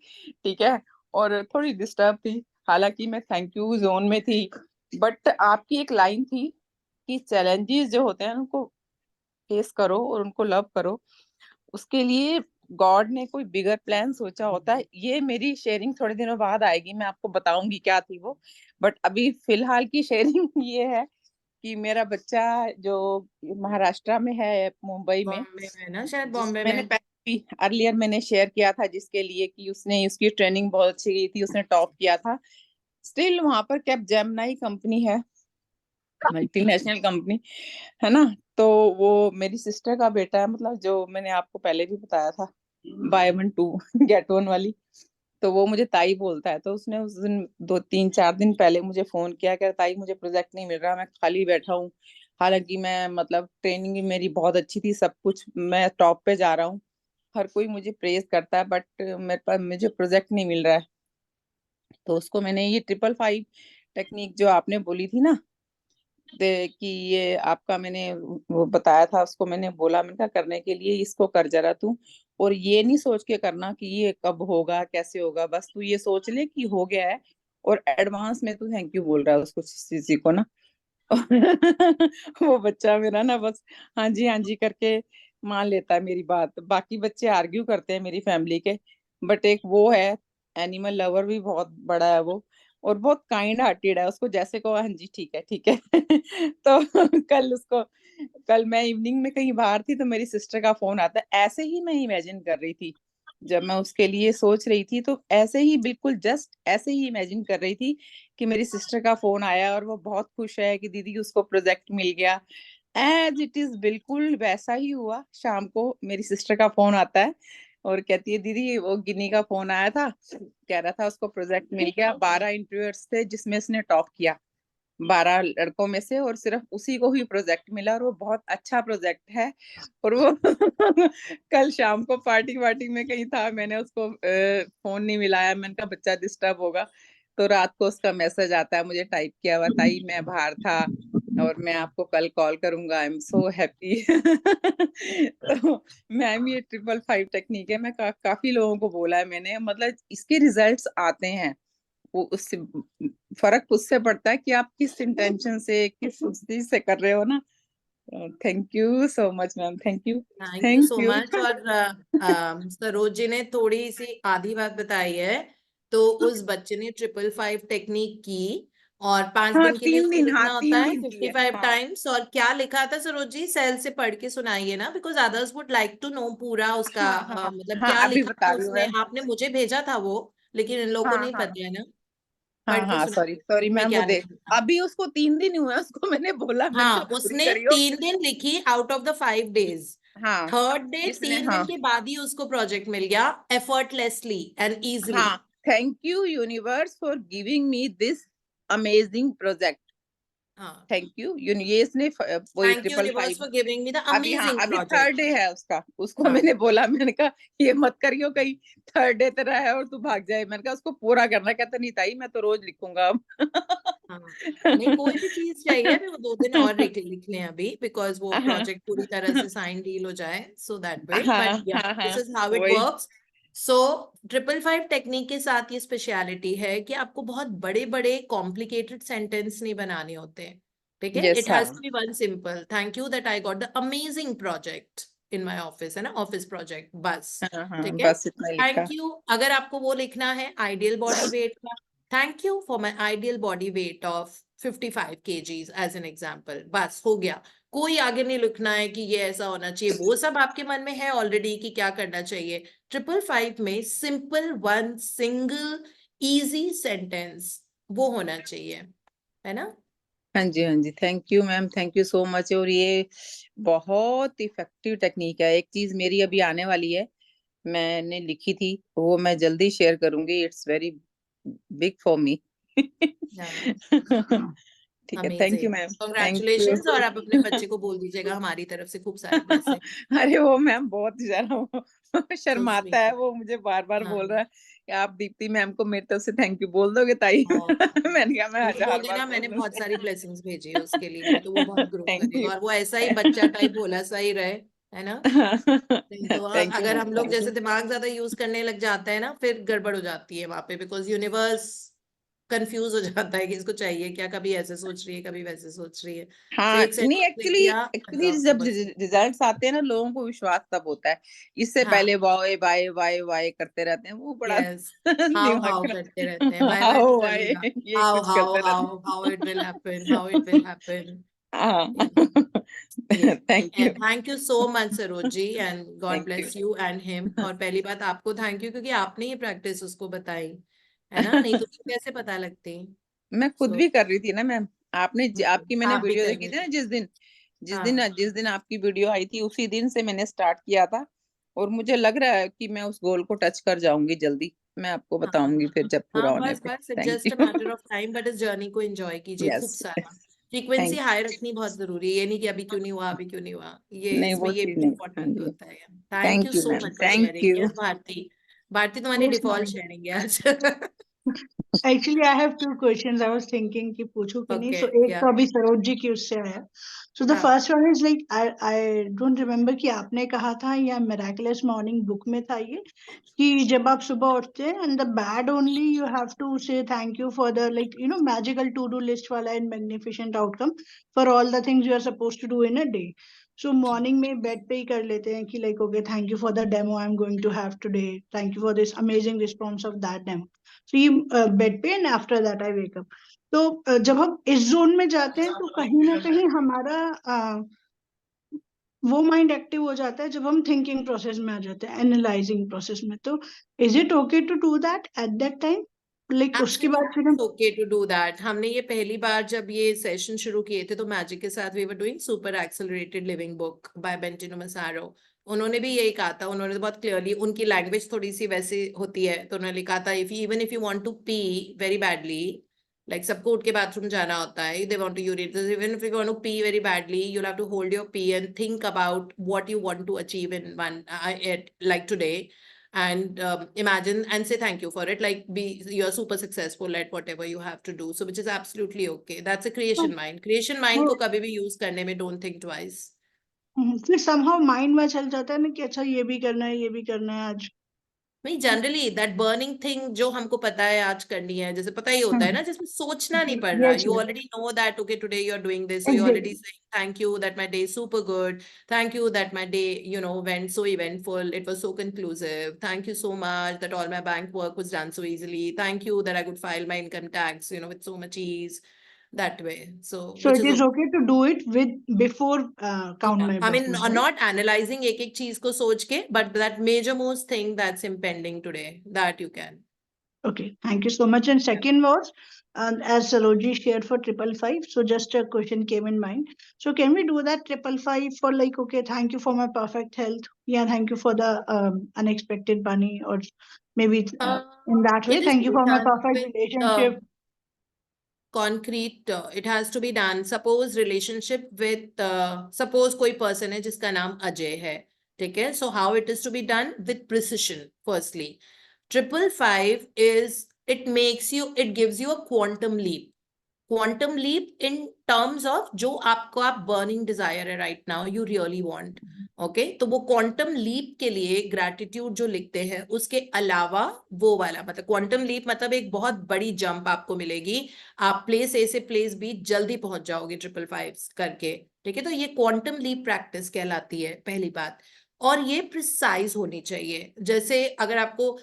ठीक है, और थोड़ी डिस्टर्ब थी। हालांकि मैं थैंक यू जोन में थी, बट आपकी एक लाइन थी कि चैलेंजेस जो होते हैं उनको फेस करो और उनको लव करो। उसके लिए गॉड ने कोई बिगर प्लान सोचा होता है। ये मेरी शेयरिंग थोड़े दिनों बाद आएगी, मैं आपको बताऊंगी क्या थी वो। बट अभी फिलहाल की शेयरिंग ये है कि मेरा बच्चा जो महाराष्ट्र में है, मुंबई में, बॉम्बे में ना, शायद जिस बॉम्बे मैंने में। पहले अर्लियर मैंने शेयर किया था, जिसके लिए कि उसने उसकी ट्रेनिंग बहुत अच्छी गई थी, उसने टॉप किया था। स्टिल वहां पर कैप जेमिनी कंपनी है, मल्टीनेशनल कंपनी है ना। तो वो मेरी सिस्टर का बेटा है, मतलब जो मैंने आपको पहले भी बताया था, बाय 1 2 गेट 1 वाली। तो वो मुझे ताई बोलता है। तो उसने उस दिन 2 3 4 दिन पहले मुझे फोन किया, कह ताई मुझे प्रोजेक्ट नहीं मिल रहा, मैं खाली बैठा हूँ। हालांकि मैं मतलब ट्रेनिंग मेरी बहुत अच्छी थी, सब कुछ मैं टॉप पे जा रहा हूँ, हर कोई मुझे प्रेज करता है, बट मेरे पास मुझे प्रोजेक्ट नहीं मिल रहा है। तो उसको मैंने ये 555 टेक्निक जो आपने बोली थी ना, कि ये आपका, मैंने वो बताया था उसको, मैंने बोला, मैंने कहा करने के लिए इसको कर जरा तू, और ये नहीं सोच के करना कि ये कब होगा कैसे होगा, बस तू ये सोच ले कि हो गया है, और एडवांस में तू थैंक यू बोल रहा है उसको, किसी को ना। वो बच्चा मेरा ना बस हाँ जी करके मान लेता है मेरी बात। बाकी बच्चे आर्ग्यू करते हैं मेरी फैमिली के, बट एक वो है, एनिमल लवर भी बहुत बड़ा है वो, और बहुत काइंड हार्टेड है। उसको जैसे कहो हाँ जी ठीक है ठीक है। तो कल मैं इवनिंग में कहीं बाहर थी, तो मेरी सिस्टर का फोन आता है। ऐसे ही मैं इमेजिन कर रही थी, जब मैं उसके लिए सोच रही थी, तो ऐसे ही बिल्कुल जस्ट ऐसे ही इमेजिन कर रही थी कि मेरी सिस्टर का फोन आया और वो बहुत खुश है कि दीदी उसको प्रोजेक्ट मिल गया। एज इट इज बिल्कुल वैसा ही हुआ। शाम को मेरी सिस्टर का फोन आता है और कहती है दीदी वो गिनी का फोन आया था, कह रहा था उसको प्रोजेक्ट मिल गया। 12 इंटरव्यूअर्स थे जिसमें उसने टॉप किया, 12 लड़कों में से, और सिर्फ उसी को ही प्रोजेक्ट मिला, और वो बहुत अच्छा प्रोजेक्ट है। और वो कल शाम को पार्टी वार्टी में कहीं था, मैंने उसको फोन नहीं मिलाया, मैंने कहा बच्चा डिस्टर्ब होगा। तो रात को उसका मैसेज आता है मुझे टाइप किया हुआ, ताई मैं बाहर था, और मैं आपको कल कॉल करूंगा। आई एम सो हैप्पी। तो मैम ये 555 टेक्निक है, मैं काफी लोगों को बोला है मैंने, मतलब इसके रिजल्ट्स आते हैं, वो उससे फर्क उससे पड़ता है कि आप किस इंटेंशन से, किस चीज से कर रहे हो ना। Thank you so much ma'am, thank you. Thank you so much. और सरोज जी ने थोड़ी सी आधी बात बताई है, तो उस बच्चे ने 555 टेक्निक की और 5 हाँ दिन के लिए 3 उसको दिन, लिखना हाँ होता 3 है दिन की है। 55 हाँ टाइम्स। और क्या लिखा था सरोज जी, सेल से पढ़ के सुनाइए ना, because others would like to know पूरा उसका हाँ हाँ मतलब हाँ, क्या अभी लिखा बता था रही हूँ उसने। मैम। आपने मुझे भेजा था वो, लेकिन इन लोगों को हाँ नहीं हाँ पता है ना। हाँ पढ़ के हाँ, सॉरी सुनाइए सॉरी उसमें मैम, वो क्या देख, लिखा था। अभी उसको 3 दिन हुए हैं, उसको मैंने बोला मेरे हाँ, को पूरी उसने करियो। 3 दिन लिखी आउट ऑफ द 5 डेज। हाँ थर्ड डे इसने, 3 दिन हाँ के बाद ही उसको प्रोजेक्ट मिल गया, एफर्टलेसली एंड इजिली। हाँ, thank you universe for giving me this amazing project. हाँ, थैंक यू ये इसने वही thank you universe 555। For giving me the अभी, हाँ अमेजिंग अभी प्रोजेक्ट। थर्ड डे है उसका, उसको हाँ मैंने बोला, मैंने कहा ये मत करियो कहीं थर्ड डे तेरा है और तू भाग जाए। मैंने कहा उसको पूरा करना। कहता नहीं ताई मैं तो रोज लिखूंगा अब। हाँ, नहीं कोई भी चीज चाहिए अभी, वो 2 दिन और लिख लें अभी, बिकॉज वो हाँ प्रोजेक्ट पूरी तरह से साइन डील हो जाए, सो दैट वे। हाँ बट या हाँ दिस हाँ, इज हाउ इट वही। वर्क्स। सो 555 टेक्निक के साथ ये स्पेशलिटी है कि आपको बहुत बड़े बड़े कॉम्प्लिकेटेड सेंटेंस नहीं बनाने होते। ठीक है, यस, इट हैज हाँ to be one simple, thank you that I got the amazing project in my office, है ना, ऑफिस प्रोजेक्ट, बस। हाँ हाँ, ठीक है, बस इतना ही लिखा। Thank you. अगर आपको वो लिखना है आइडियल बॉडी वेट का, thank you for my ideal body weight of 55 kgs as an example, बस हो गया। कोई आगे नहीं लिखना है कि ये ऐसा होना चाहिए, वो सब आपके मन में है ऑलरेडी कि क्या करना चाहिए। 555 में simple one single easy sentence वो होना चाहिए, है ना। हाँ जी हाँ जी, thank you ma'am, thank you so much. और ये बहुत इफेक्टिव टेक्निक है। एक चीज मेरी अभी आने वाली है, मैंने लिखी थी, वो मैं जल्दी शेयर करूंगी। It's very big for me. ठीक है, thank you amazing, ma'am, thank you. Congratulations. और आप अपने बच्चे को बोल दीजिएगा हमारी तरफ से खूब सारी ब्लेसिंग। अरे वो मैम बहुत ज्यादा वो सो शर्माता है, स्वीट। वो मुझे बार बार हाँ, बोल रहा है कि आप दीप्ति मैम को मेरी तरफ से थैंक यू बोल दोगे ताई। और मैंने कहा मैं उनको बोल 1000 बार देना मैंने बोल बहुत सारी दूंगी। ब्लेसिंग्स भेजी है उसके लिए, तो वो बहुत ग्रो थैंक करेगा यू। और वो ऐसा ही बच्चा टाइप भोला सा ही रहे, है ना। नहीं तो थैंक यू अगर मैम, हम लोग थैंक जैसे यू। दिमाग ज्यादा यूज करने लग जाते हैं ना, फिर गड़बड़ हो जाती है वहां पे, बिकॉज यूनिवर्स कंफ्यूज हो जाता है कि इसको चाहिए क्या, कभी ऐसे सोच रही है कभी वैसे सोच रही है। तो हाँ एक नहीं, सेंटेंस लिख एक्चुअली दिया, एक्चुअली जब बस। रिजल्ट्स आते हैं ना, लोगों को विश्वास तब होता है। इससे हाँ, पहले वाई वाई वाई वाई करते रहते हैं, वो बड़ा यस, हाउ दिमाग हाउ करते रहते हैं, खराब। वाई वाई तो हाउ वाई चलेगा, ये हाउ कुछ हाउ करते रहते how how it will happen, how it will happen. हाँ। ये thank you, and thank you so much Saroj ji, and God thank you. Bless you and him. और पहली बात आपको थैंक यू, क्योंकि आपने ये प्रैक्टिस उसको बताई, है ना, नहीं तो उसको कैसे पता लगती। मैं खुद सो भी कर रही थी ना मैम। आपने आपकी मैंने आप भी वीडियो कर देखी रहे थी ना थे। जिस दिन, हाँ जिस दिन आपकी वीडियो आई थी, उसी दिन से मैंने स्टार्ट किया था। और मुझे लग रहा है कि मैं उस गोल को टच कर जाऊंगी जल्दी। मैं आपको हाँ बताऊंगी फिर जब पूरा हाँ, होने बस पे। बस it's thank just a matter of time, but इस जर्नी को एंजॉय कीजिए यू। खूब यस, सारा। फ्रीक्वेंसी थैंक हाई रखनी बहुत जरूरी है, ये नहीं कि अभी क्यों नहीं हुआ, अभी क्यों नहीं हुआ, ये नहीं इसमें वो ये चीज भी नहीं। हाँ इम्पोर्टेंट जी, होता है। Thank you thank you so ma'am, much for thank sharing. You. Yes Bharti, Bharti तुम्हारी Yes, डिफॉल्ट ma'am. शेयरिंग है आज। Actually, I have two questions. I was thinking कि पूछूं कि नहीं. ओके, So एक या तो अभी सरोज जी की उससे है. So the हाँ first one is like I don't remember कि आपने कहा था या Miraculous Morning book में था ये कि जब आप सुबह उठते हैं and the bad only you have to say thank you for the like you know magical to-do list वाला and magnificent outcome for all the things you are supposed to do in a day. So morning में bed पे ही कर लेते हैं कि like okay thank you for the demo I'm going to have today. Thank you for this amazing response of that demo. So ये bed पे and after that I wake up. तो जब हम इस जोन में जाते हैं तो कहीं ना कहीं हमारा वो माइंड एक्टिव हो जाता है जब हम थिंकिंग प्रोसेस में आ जाते हैं, एनालाइजिंग प्रोसेस में. तो is it okay to do that at that time, like उसके बाद फिर हम ओके टू डू दैट। हमने ये पहली बार जब ये सेशन शुरू किए थे तो मैजिक के साथ we were doing super accelerated living book by Bentinho Massaro. उन्होंने भी यही कहा था, उन्होंने तो बहुत क्लियरली, उनकी लैंग्वेज थोड़ी सी वैसी होती है, तो उन्होंने कहा था if you want to pee very badly, like सबको उठ के बाथरूम जाना होता है, they want to urinate, even if you want to pee very badly you have to hold your pee and think about what you want to achieve in one like today. and imagine and say thank you for it. Like you're super successful at whatever you have to do. So which is absolutely okay. That's a creation mind. Creation mind को कभी भी use करने में don't think twice. फिर somehow mind में चल जाता है ना कि अच्छा ये भी करना है आज. नहीं, जनरली दैट बर्निंग थिंग जो हमको पता है आज करनी है, जैसे पता ही होता है ना, जिसमें सोचना नहीं पड़ रहा. Yes, you yes. Already know that okay today you are doing this, so you already saying thank you that my day is super good, thank you that my day you know went so eventful, it was so conclusive, thank you so much that all my bank work was done so easily, thank you that I could file my income tax you know with so much ease. That way. So it is okay to do it with before count my I mean, blessings, right? not analyzing एक चीज को सोच के, but that major most thing that's impending today, that you can. Okay, thank you so much. And second was, as Saloji shared for 555, so just a question came in mind. So can we do that 555 for like, okay, thank you for my perfect health. Yeah, thank you for the unexpected money, or maybe in that way, It is thank you to be for my done perfect with, relationship. concrete, it has to be done. Suppose relationship with suppose कोई person है जिसका नाम अजय है, ठीक है? So how it is to be done? With precision. Firstly, 555 is, it gives you a quantum leap. Quantum leap in terms of जो आपको आप burning desire है right now, you really want. Okay, तो वो quantum leap के लिए gratitude जो लिखते हैं, उसके अलावा वो वाला, मतलब quantum leap मतलब एक बहुत बड़ी jump आपको मिलेगी, आप place A से place B जल्दी पहुंच जाओगे 555 करके, ठीक है? तो ये quantum leap practice कहलाती है, पहली बात. और ये precise होनी चाहिए. जैसे अगर आपको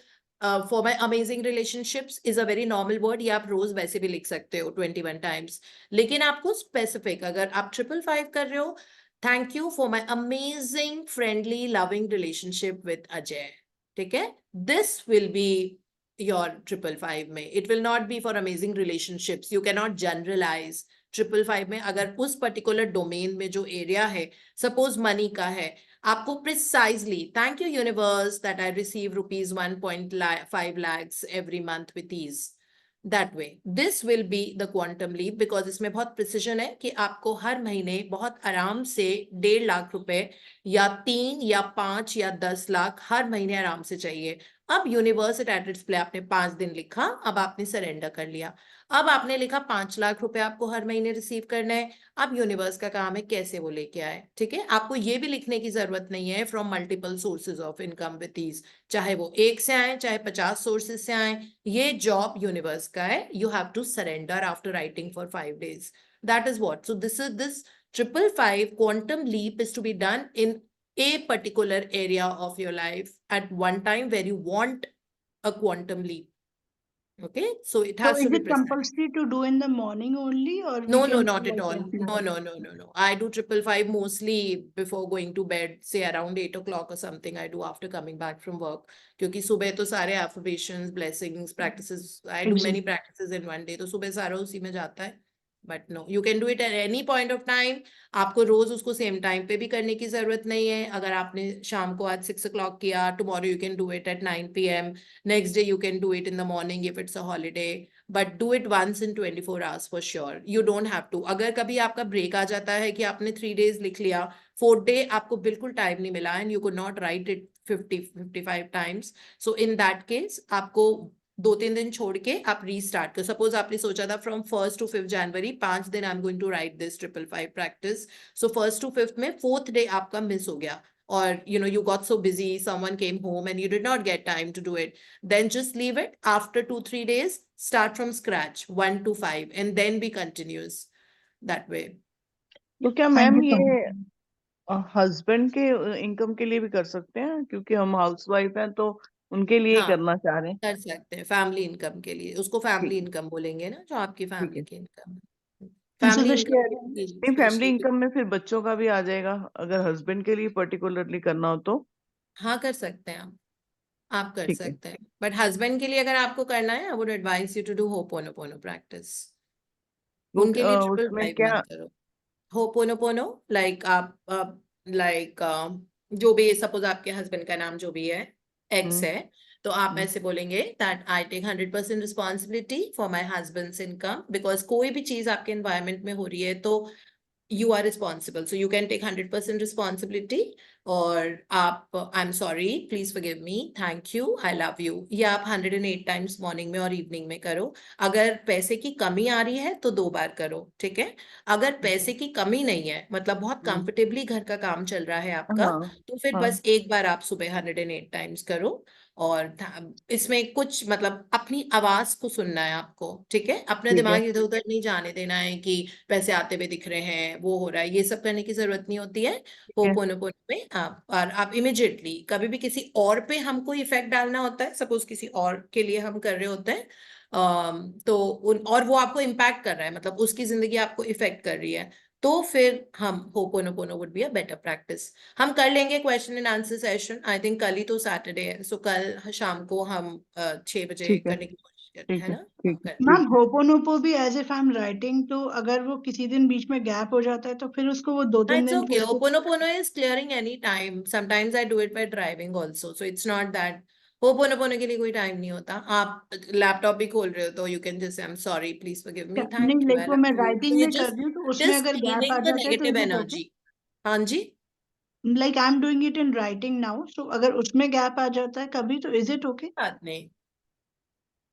for my amazing relationships is a very normal word, ये आप रोज वैसे भी लिख सकते हो 21 times, लेकिन आपको specific, अगर आप 555 कर रहे हो, thank you for my amazing friendly loving relationship with Ajay, ठीक है? This will be your 555 में. It will not be for amazing relationships. You cannot generalize 555 में. अगर उस particular domain में जो area है, suppose money का है, आपको precisely, thank you universe that I receive rupees 1.5 lakhs every month with ease. That way, this will be the quantum leap, because इसमें बहुत precision है कि आपको हर महीने बहुत आराम से 1.5 लाख रुपए या 3 या 5 या 10 लाख हर महीने आराम से चाहिए. अब यूनिवर्स एट इट्स प्ले आपने 5 दिन लिखा, अब आपने सरेंडर कर लिया. अब आपने लिखा 5 लाख रुपए आपको हर महीने रिसीव करना है. अब यूनिवर्स का काम है कैसे वो लेके आए, ठीक है? आपको ये भी लिखने की जरूरत नहीं है from multiple sources of income with ease, चाहे वो 1 से आए चाहे 50 सोर्सेज से आए, ये जॉब यूनिवर्स का है. You have to surrender after writing for 5 days. That is what. So this 555 quantum leap is to be done in a particular area of your life at one time where you want a quantum leap. Okay, so it has So to is be it precise. compulsory to do in the morning only, or we No, can do not at like all. after? No. I do 555 mostly before going to bed, say around 8 o'clock or something. I do after coming back from work. क्योंकि सुबह तो सारे affirmations, blessings, practices, I do many practices in one day. तो सुबह सारा उसी में जाता है. But no, you can do it at any point of time. आपको रोज उसको सेम टाइम पे भी करने की जरूरत नहीं है. अगर आपने शाम को आज 6 o'clock किया, tomorrow you can do it at 9 PM. Next day you can do it in the morning if it's a holiday. But do it once in 24 hours for sure. You don't have to. अगर कभी आपका break आ जाता है कि आपने 3 days लिख लिया, 4th day आपको बिल्कुल टाइम नहीं मिला and you could not write it 55 times. So in that case, आपको 2-3 दिन छोड़ के आप रीस्टार्ट करो. सपोज आपने सोचा था from 1st to 5th January 5 दिन I am going to write this 555 practice. So 1st to 5th में 4th डे आपका मिस हो गया, or you got so busy, someone came home and you did not get time to do it, then just leave it. After 2-3 days, start from scratch 1 to 5 and then be continuous that way. तो क्या ma'am ये husband के income के लिए भी कर सकते हैं, क्योंकि हम हाउसवाइफ हैं तो उनके लिए ही करना चाह रहे हैं? कर सकते हैं फैमिली इनकम के लिए. उसको फैमिली इनकम बोलेंगे ना, जो आपकी फैमिली की इनकम है. फैमिली इनकम में फिर बच्चों का भी आ जाएगा अगर हस्बैंड के लिए पर्टिकुलरली करना हो तो? हाँ, कर सकते हैं आप कर सकते हैं. बट हस्बैंड के लिए अगर आपको करना है, I would advise you to do ho'oponopono practice. उनके लिए 555 मत करो. होपोनोपोनो लाइक जो भी, सपोज आपके हस्बैंड का नाम जो भी है एक्स है, तो आप ऐसे बोलेंगे that I take 100% responsibility for my husband's income, because कोई भी चीज आपके एनवायरमेंट में हो रही है तो you are responsible. So you can take 100% responsibility और आप I am sorry, please forgive me, thank you, I love you, ये आप 108 टाइम्स मॉर्निंग में और इवनिंग में करो। अगर पैसे की कमी आ रही है तो 2 बार करो, ठीक है। अगर पैसे की कमी नहीं है, मतलब बहुत कंफर्टेबली घर का काम चल रहा है आपका, हाँ तो फिर हाँ बस 1 बार आप सुबह 108 टाइम्स करो। और इसमें कुछ मतलब अपनी आवाज को सुनना है आपको, ठीक है। अपने ठीक है दिमाग इधर उधर नहीं जाने देना है कि पैसे आते हुए दिख रहे हैं, वो हो रहा है, ये सब करने की जरूरत नहीं होती है। ठीक है होपोनोपोनो में आप, और आप इमिजिएटली कभी भी किसी और पे हमको इफेक्ट डालना होता है, सपोज किसी और के लिए हम कर रहे होते हैं, तो और वो आपको इम्पैक्ट कर रहा है, मतलब उसकी जिंदगी आपको इफेक्ट कर रही है, तो फिर हम ho'oponopono would be a better practice. हम कर लेंगे question and answer session, I think कल ही तो सैटरडे है, सो कल शाम को हम 6 बजे ठीक है करने की कोशिश करते हैं, ठीक है है ना। ठीक हम है करते हैं। मैम होपोनोपो भी as if I am writing, तो अगर वो किसी दिन बीच में गैप हो जाता है तो फिर उसको वो 2-3 It's दिन okay. पूरे Ho'oponopono is clearing any time. Sometimes I do it by driving also. So it's not that Ho'oponopono के लिए कोई टाइम नहीं होता। आप लैपटॉप भी खोल रहे हो तो you can just say I'm sorry, please forgive me, नहीं, thank you, I लाइक वो मैं love you. So writing you're में कर just रही हूँ तो उसमें अगर गैप आ cleaning the जाता है तो negative is it okay? energy. हाँ जी, like I am doing it in writing now, so अगर उसमें गैप आ जाता है कभी तो इज इट ओके? बात नहीं,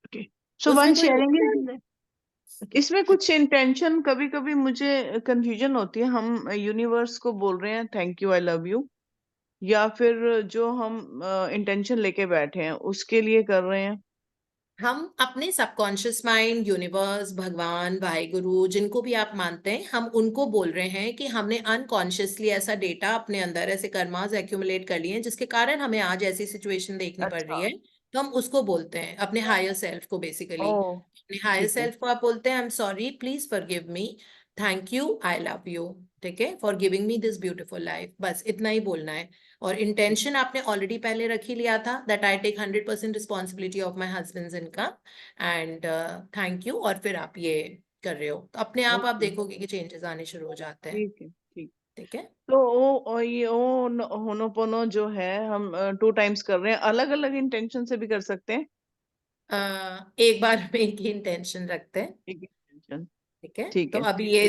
ओके, सो उसमें वन कोई शेयरिंग इज इसमें कुछ इंटेंशन कभी कभी मुझे कंफ्यूजन होती है। हम यूनिवर्स को बोल रहे हैं thank you I love you, या फिर जो हम इंटेंशन लेके बैठे हैं उसके लिए कर रहे हैं? हम अपने सबकॉन्शियस माइंड, यूनिवर्स, भगवान, वाहिगुरु, जिनको भी आप मानते हैं, हम उनको बोल रहे हैं कि हमने अनकॉन्शियसली ऐसा डेटा अपने अंदर, ऐसे कर्मास एक्यूमुलेट कर लिए हैं जिसके कारण हमें आज ऐसी सिचुएशन देखनी पड़ रही अच्छा है। तो हम उसको बोलते हैं अपने हायर सेल्फ को, बेसिकली ओ अपने हायर ठीक है सेल्फ को आप बोलते हैं I am sorry, please forgive me, thank you, I love you, ठीक है, for giving me this beautiful life, बस इतना ही बोलना है। और इंटेंशन आपने ऑलरेडी पहले रख ही लिया था, that I take 100% responsibility of my husband's income and thank you, और फिर आप ये कर रहे हो तो अपने आप ओके देखोगे कि चेंजेस आने शुरू हो जाते हैं, ठीक है ठीक। ठीक है। तो ये होनोपोनो जो है हम 2 टाइम्स कर रहे हैं, अलग अलग इंटेंशन से भी कर सकते हैं? एक बार में एक ही इंटेंशन रखते हैं, एक इंटेंशन ठीक है। ठीक तो है अभी ये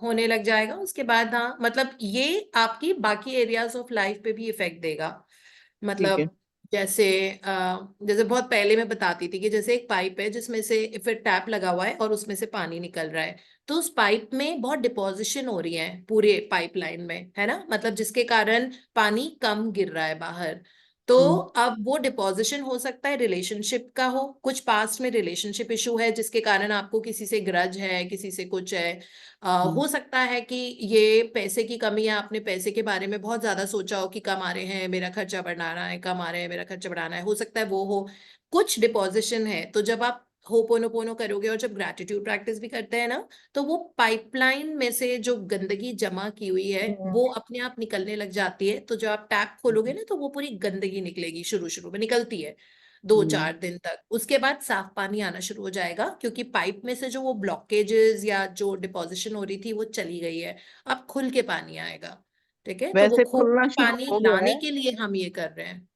होने लग जाएगा, उसके बाद हाँ, मतलब ये आपकी बाकी एरियाज ऑफ लाइफ पे भी इफेक्ट देगा। ठीक है मतलब जैसे जैसे बहुत पहले मैं बताती थी कि जैसे एक पाइप है जिसमें से फिर टैप लगा हुआ है और उसमें से पानी निकल रहा है, तो उस पाइप में बहुत डिपॉजिशन हो रही है पूरे पाइपलाइन में, है ना, मतलब जिसके कारण पानी कम गिर रहा है बाहर। तो अब वो डिपॉजिशन हो सकता है रिलेशनशिप का हो, कुछ पास्ट में रिलेशनशिप इशू है जिसके कारण आपको किसी से ग्रज है, किसी से कुछ है। हो सकता है कि ये पैसे की कमी है, आपने पैसे के बारे में बहुत ज्यादा सोचा हो कि कम आ रहे हैं, मेरा खर्चा बढ़ाना है, कम आ रहे हैं, मेरा खर्चा बढ़ाना है, हो सकता है वो हो, कुछ डिपॉजिशन है। तो जब आप होपोनोपोनो करोगे और जब ग्रैटिट्यूड प्रैक्टिस भी करते हैं ना, तो वो पाइपलाइन में से जो गंदगी जमा की हुई है वो अपने आप निकलने लग जाती है। तो जब आप टैप खोलोगे ना तो वो पूरी गंदगी निकलेगी, शुरू शुरू में निकलती है 2-4 दिन तक, उसके बाद साफ पानी आना शुरू हो जाएगा, क्योंकि पाइप में से जो वो ब्लॉकेजेस या जो डिपॉजिशन हो रही थी वो चली गई है, अब खुल के पानी आएगा, ठीक है। तो वो वैसे खोल खुलना के शुरू पानी हो गया लाने है, के लिए हम ये कर रहे हैं।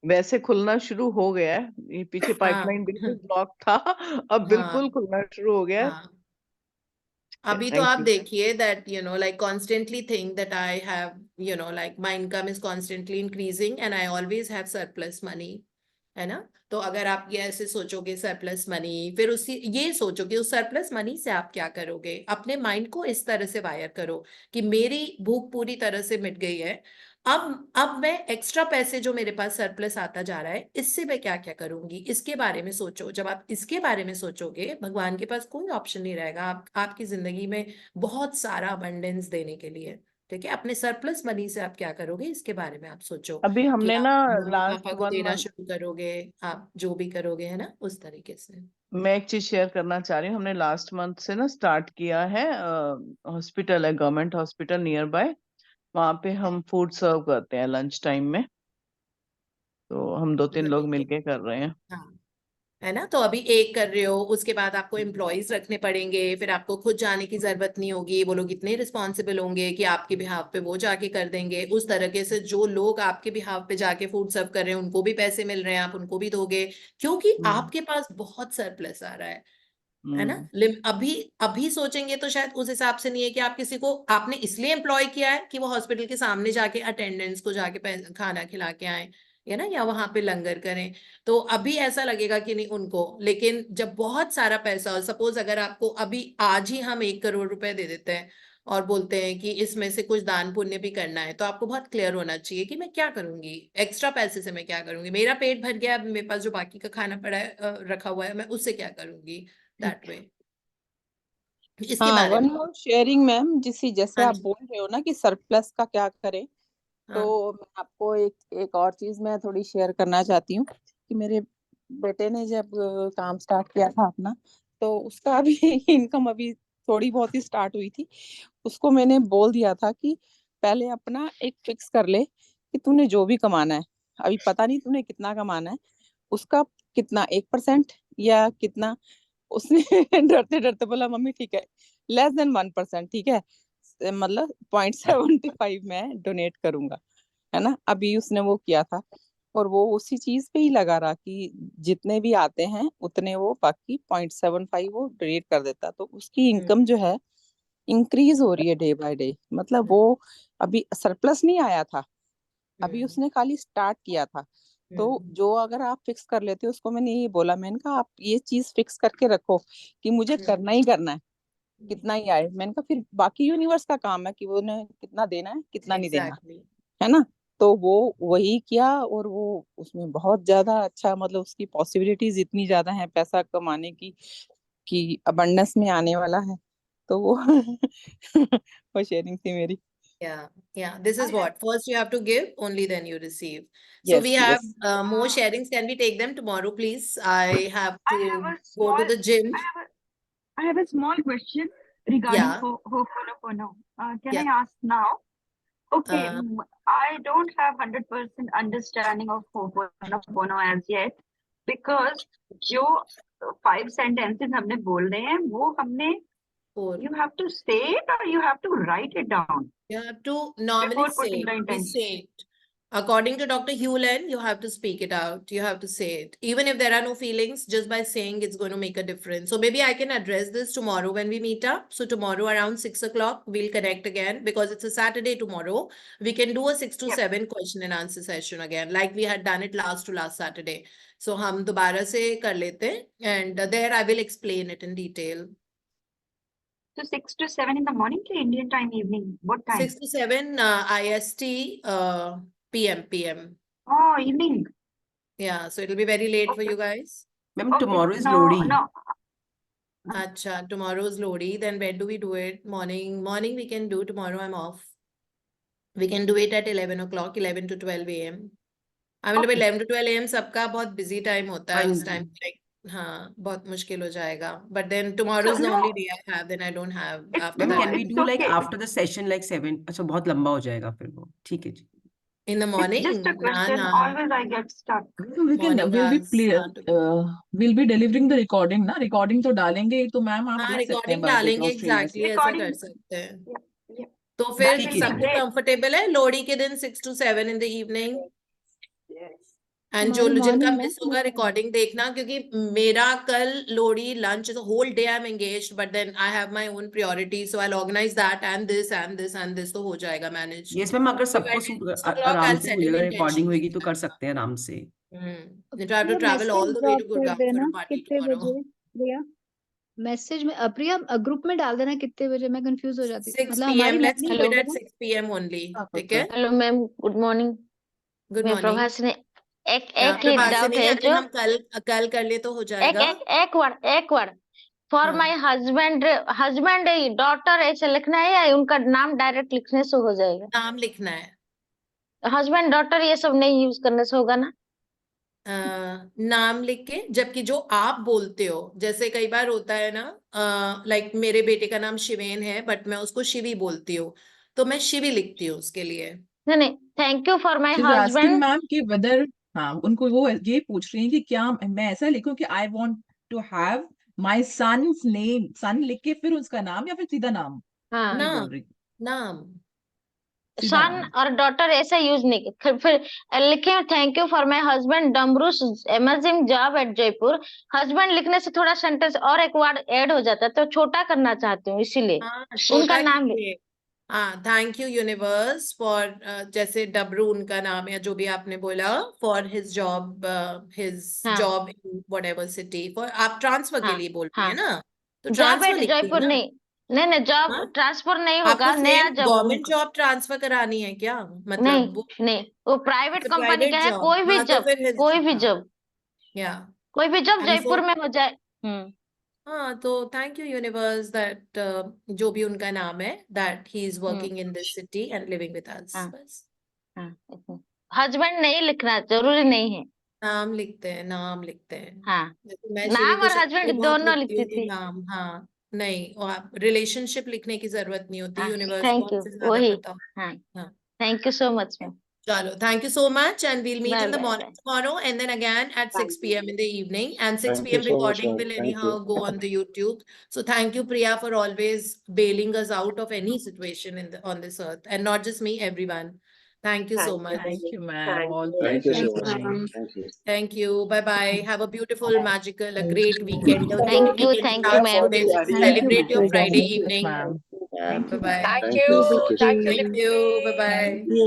वैसे खुलना शुरू हो गया है, ये पीछे पाइपलाइन हाँ बिल्कुल ब्लॉक था, अब बिल्कुल हाँ खुलना शुरू हो गया है। हाँ। अभी तो थैंक आप यू। देखिए that like constantly think that I have like my income is constantly increasing and I always have surplus money, है ना। तो अगर आप ये ऐसे सोचोगे सरप्लस मनी, फिर उसी ये सोचो कि उस सरप्लस मनी से आप क्या करोगे, अपने माइंड को इस तरह से वायर करो कि मेरी भूख पूरी तरह से मिट गई है, अब मैं एक्स्ट्रा पैसे जो मेरे पास सरप्लस आता जा रहा है इससे मैं क्या क्या करूंगी, इसके बारे में सोचो। जब आप इसके बारे में सोचोगे, भगवान के पास कोई ऑप्शन नहीं रहेगा आपकी जिंदगी में बहुत सारा अबंडेंस देने के लिए, ठीक है। अपने सरप्लस मनी से आप क्या करोगे इसके बारे में आप सोचो, अभी कि हमने आप ना मम्मी लास्ट पापा को 1 देना मंथ शुरू करोगे, आप जो भी करोगे, है ना, उस तरीके से। मैं एक चीज शेयर करना चाह रही हूँ। हमने लास्ट मंथ से ना स्टार्ट किया है, हॉस्पिटल है, गवर्नमेंट हॉस्पिटल नियर बाय, वहां पे हम फूड सर्व करते हैं लंच टाइम में, तो हम 2-3 लोग वही है। मिलके कर रहे हैं। हाँ, है ना। तो अभी एक कर रहे हो, उसके बाद आपको एम्प्लॉयज रखने पड़ेंगे, फिर आपको खुद जाने की जरूरत नहीं होगी, वो लोग इतने रिस्पॉन्सिबल होंगे कि आपके बिहाफ पे वो जाके कर देंगे। उस तरीके से जो लोग आपके बिहाफ पे जाके फूड सर्व कर रहे हैं उनको भी पैसे मिल रहे हैं, आप उनको भी दोगे, क्योंकि आपके पास बहुत सरप्लस आ रहा है। है ना? अभी अभी सोचेंगे तो शायद उस हिसाब से नहीं है कि आप किसी को आपने इसलिए एम्प्लॉय किया है कि वो हॉस्पिटल के सामने जाके अटेंडेंट्स को जाके खाना खिला के आए, है ना, या वहां पे लंगर करें। तो अभी ऐसा लगेगा कि नहीं उनको, लेकिन जब बहुत सारा पैसा हो, सपोज अगर आपको अभी आज ही हम 1 करोड़ रुपए दे देते हैं और बोलते हैं कि इसमें से कुछ दान पुण्य भी करना है, तो आपको बहुत क्लियर होना चाहिए कि मैं क्या करूंगी, एक्स्ट्रा पैसे से मैं क्या करूंगी, मेरा पेट भर गया, अब मेरे पास जो बाकी का खाना पड़ा है रखा हुआ है, मैं उससे क्या करूंगी, दैट वे। इसके हाँ, बारे वन में। मोर शेयरिंग मैम, जैसे हाँ आप जी। बोल रहे हो ना कि सरप्लस का क्या करें, हाँ तो मैं आपको एक और चीज मैं थोड़ी शेयर करना चाहती हूँ कि मेरे बेटे ने जब काम स्टार्ट किया था अपना, तो उसका अभी इनकम अभी थोड़ी बहुत ही स्टार्ट हुई थी। उसको मैंने बोल दिया था कि पहले अपना एक फिक्स कर ले कि तूने जो भी कमाना है, अभी पता नहीं तूने कितना कमाना है, उसका कितना 1% या कितना। उसने डरते डरते बोला मम्मी ठीक है, लेस देन 1%, ठीक है, मतलब 0.75 मैं डोनेट करूंगा, है ना। अभी उसने वो किया था और वो उसी चीज पे ही लगा रहा कि जितने भी आते हैं उतने वो बाकी 0.75 वो डोनेट कर देता, तो उसकी इनकम जो है इंक्रीज हो रही है डे बाय डे। मतलब वो अभी सरप्लस नहीं आया था, अभी उसने खाली स्टार्ट किया था। तो जो अगर आप फिक्स कर लेते हो, उसको मैंने ये बोला, मैंने कहा आप ये चीज फिक्स करके रखो कि मुझे करना ही करना है, कितना ही आए। मैंने कहा फिर बाकी यूनिवर्स का काम है कि वो उन्हें कितना देना है कितना नहीं देना, एग्जैक्टली। है ना। तो वो वही किया और वो उसमें बहुत ज्यादा अच्छा, मतलब उसकी पॉसिबिलिटीज इतनी ज्यादा है पैसा कमाने की कि अबंडेंस में आने वाला है। तो वो वो शेयरिंग थी मेरी। Yeah, this is what first you have to give, only then you receive. So we yes have yes. more sharings. Can we take them tomorrow, please? I have I to have a go to small, the gym. I have a small question regarding Yeah, Ho'oponopono. Can I yeah. ask now? Okay, Uh, I don't have 100% understanding of Ho'oponopono as yet, because जो 5 sentences हमने बोल रहे हैं वो हमने four. you have to say it or you have to write it down You have to normally before say putting it. the We intention. say it. According to Dr. Hewlin, you have to speak it out. You have to say it. Even if there are no feelings, just by saying it's going to make a difference. So maybe I can address this tomorrow when we meet up. So tomorrow around 6 o'clock, we'll connect again because it's a Saturday tomorrow. We can do a 6 to 7 question and answer session again, like we had done it last to last Saturday. So हम दोबारा से कर लेते हैं, and there I will explain it in detail. So 6 to 7 in the morning to Indian time evening. What time? 6 to 7 IST PM. Oh, evening. Yeah, so it'll be very late for Okay. you guys. Ma'am, Okay. tomorrow is No, Lodi. no. Acha, tomorrow's Lodi. Then when do we do it? Morning we can do. Tomorrow I'm off. We can do it at 11 o'clock, 11 to 12 a.m. I mean, Okay. 11 to 12 a.m. सबका बहुत busy time होता है हाँ उस जी। time. Like, हाँ, बहुत मुश्किल हो जाएगा. But then tomorrow So is the no, only day I have. Then I don't have after ma'am no, that. Can we it's do like okay. After the session like 7? अच्छा बहुत लंबा हो जाएगा फिर वो, ठीक है जी। In the It's morning? just a Na question. na. Always I get stuck. Morning we'll be delivering the recording ना, recording तो डालेंगे ही, तो मैम आप हाँ, लिख सकते हैं recording by way डालेंगे of stream exactly ऐसे। ऐसा Recording. कर सकते हैं. Yeah, yeah. तो That फिर will ठीक be है जी। सबको great. कंफर्टेबल है लोहड़ी के दिन 6 to 7 in the evening. Yes. And जो हमारी जिनका morning मिस में होगा रिकॉर्डिंग देखना, क्योंकि मेरा कल Lohri lunch whole day I am engaged, but then I have my own priority, so I organise that and this and this and this, तो हो जाएगा मैनेज. यस मैम, अगर सबको आराम से हो जाएगा, रिकॉर्डिंग होगी तो कर सकते हैं आराम से। You have to Priya travel all message the way drop to कर Gurgaon for देना a party कितने tomorrow. बजे। प्रिया मैसेज में प्रिया ग्रुप में डाल देना कितने बजे, मैं कंफ्यूज हो जाती हूँ। 6 मतलब हमारी p.m. Let's morning keep it होगी at ना। 6 p.m. only. ठीक है? Hello ma'am, good morning. Good मैं मॉर्निंग. प्रभासिनी। एक ही डाउट प्रभासिनी, है अगर जो हम कल कर ले तो हो एक जाएगा. एक एक वर्ड फॉर हाँ. माय हस्बैंड डॉटर ऐसे लिखना है या उनका नाम डायरेक्ट लिखने से हो जाएगा? नाम लिखना है. हस्बैंड डॉटर ये सब नहीं यूज करने से होगा ना? नाम लिख के, जबकि जो आप बोलते हो, जैसे कई बार होता है ना, लाइक मेरे बेटे का नाम शिवेन है बट मैं उसको शिवी बोलती हूँ, तो मैं शिवी लिखती हूँ उसके लिए. नहीं, thank you for my She's asking husband. Ma'am कि whether, हाँ उनको वो ये पूछ रही हैं कि क्या मैं ऐसा लिखूं कि I want to have my son's name, सन लिख के फिर उसका नाम या फिर सीधा नाम? हाँ ये बोल नाम. रही। नाम. सीधा सन नाम। और डॉटर ऐसा यूज नहीं फिर लिखे thank you for my husband Damru's amazing job at Jaipur. Husband लिखने से थोड़ा सेंटेंस और एक वर्ड ऐड हो जाता है, तो छोटा करना चाहती हूँ इसीलिए हाँ उनका छोटा नाम भी। कीजिए। हाँ थैंक यू यूनिवर्स फॉर जैसे डबरू उनका नाम या जो भी आपने बोला फॉर हिज जॉब हाँ इन व्हाटएवर सिटी फॉर आप ट्रांसफर के हाँ लिए बोल रही हाँ है ना, तो जॉब ट्रांसफर एट लिखिए जयपुर ना। नहीं, नहीं जॉब हाँ ट्रांसफर नहीं आपको होगा, नया सेम जॉब गवर्नमेंट उनको। जॉब ट्रांसफर करानी है क्या, नहीं मतलब वो नहीं, वो प्राइवेट अच्छा कंपनी का प्राइवेट है, जॉब, कोई भी हाँ तो जॉब, फिर हिज कोई भी हाँ जॉब, या कोई भी जॉब एंड जयपुर फॉर में हो जाए। हाँ तो थैंक यू यूनिवर्स दैट जो भी उनका नाम है that he is working in this city and living with us, हाँ बस हाँ हस्बैंड नहीं लिखना जरूरी नहीं है। नाम लिखते हैं, नाम लिखते हैं। हाँ जैसे मैं श्री नाम तो और शब्द हस्बैंड बहुत दोनों लिखती लिखती हूँ कि थी। नाम, हाँ नहीं और आप रिलेशनशिप लिखने की जरूरत नहीं होती, हाँ यूनिवर्स को थैंक यू आपसे ज्यादा वही। पता होता हाँ है। हाँ thank you so much ma'am. चलो thank you so much and we'll meet bye in the bye morning bye. tomorrow and then again at 6 p.m. in the evening and 6 Thank you p.m. so much, recording ma'am. will Thank anyhow you. go on the YouTube. So thank you Priya for always bailing us out of any situation in on this earth and not just me, everyone. Thank you so much. Thank you, ma'am. All Thank you pleasure so for much, ma'am. me. Thank you. Thank you. Bye bye. Have a beautiful, magical, a great weekend. Your thank you weekend starts ma'am. today. So Thank you, celebrate your ma'am. Friday Yes, evening. ma'am. Bye Thank you, bye. ma'am. Thank Thank you. you. Thank you so Thank you, much. Thank you. Bye bye.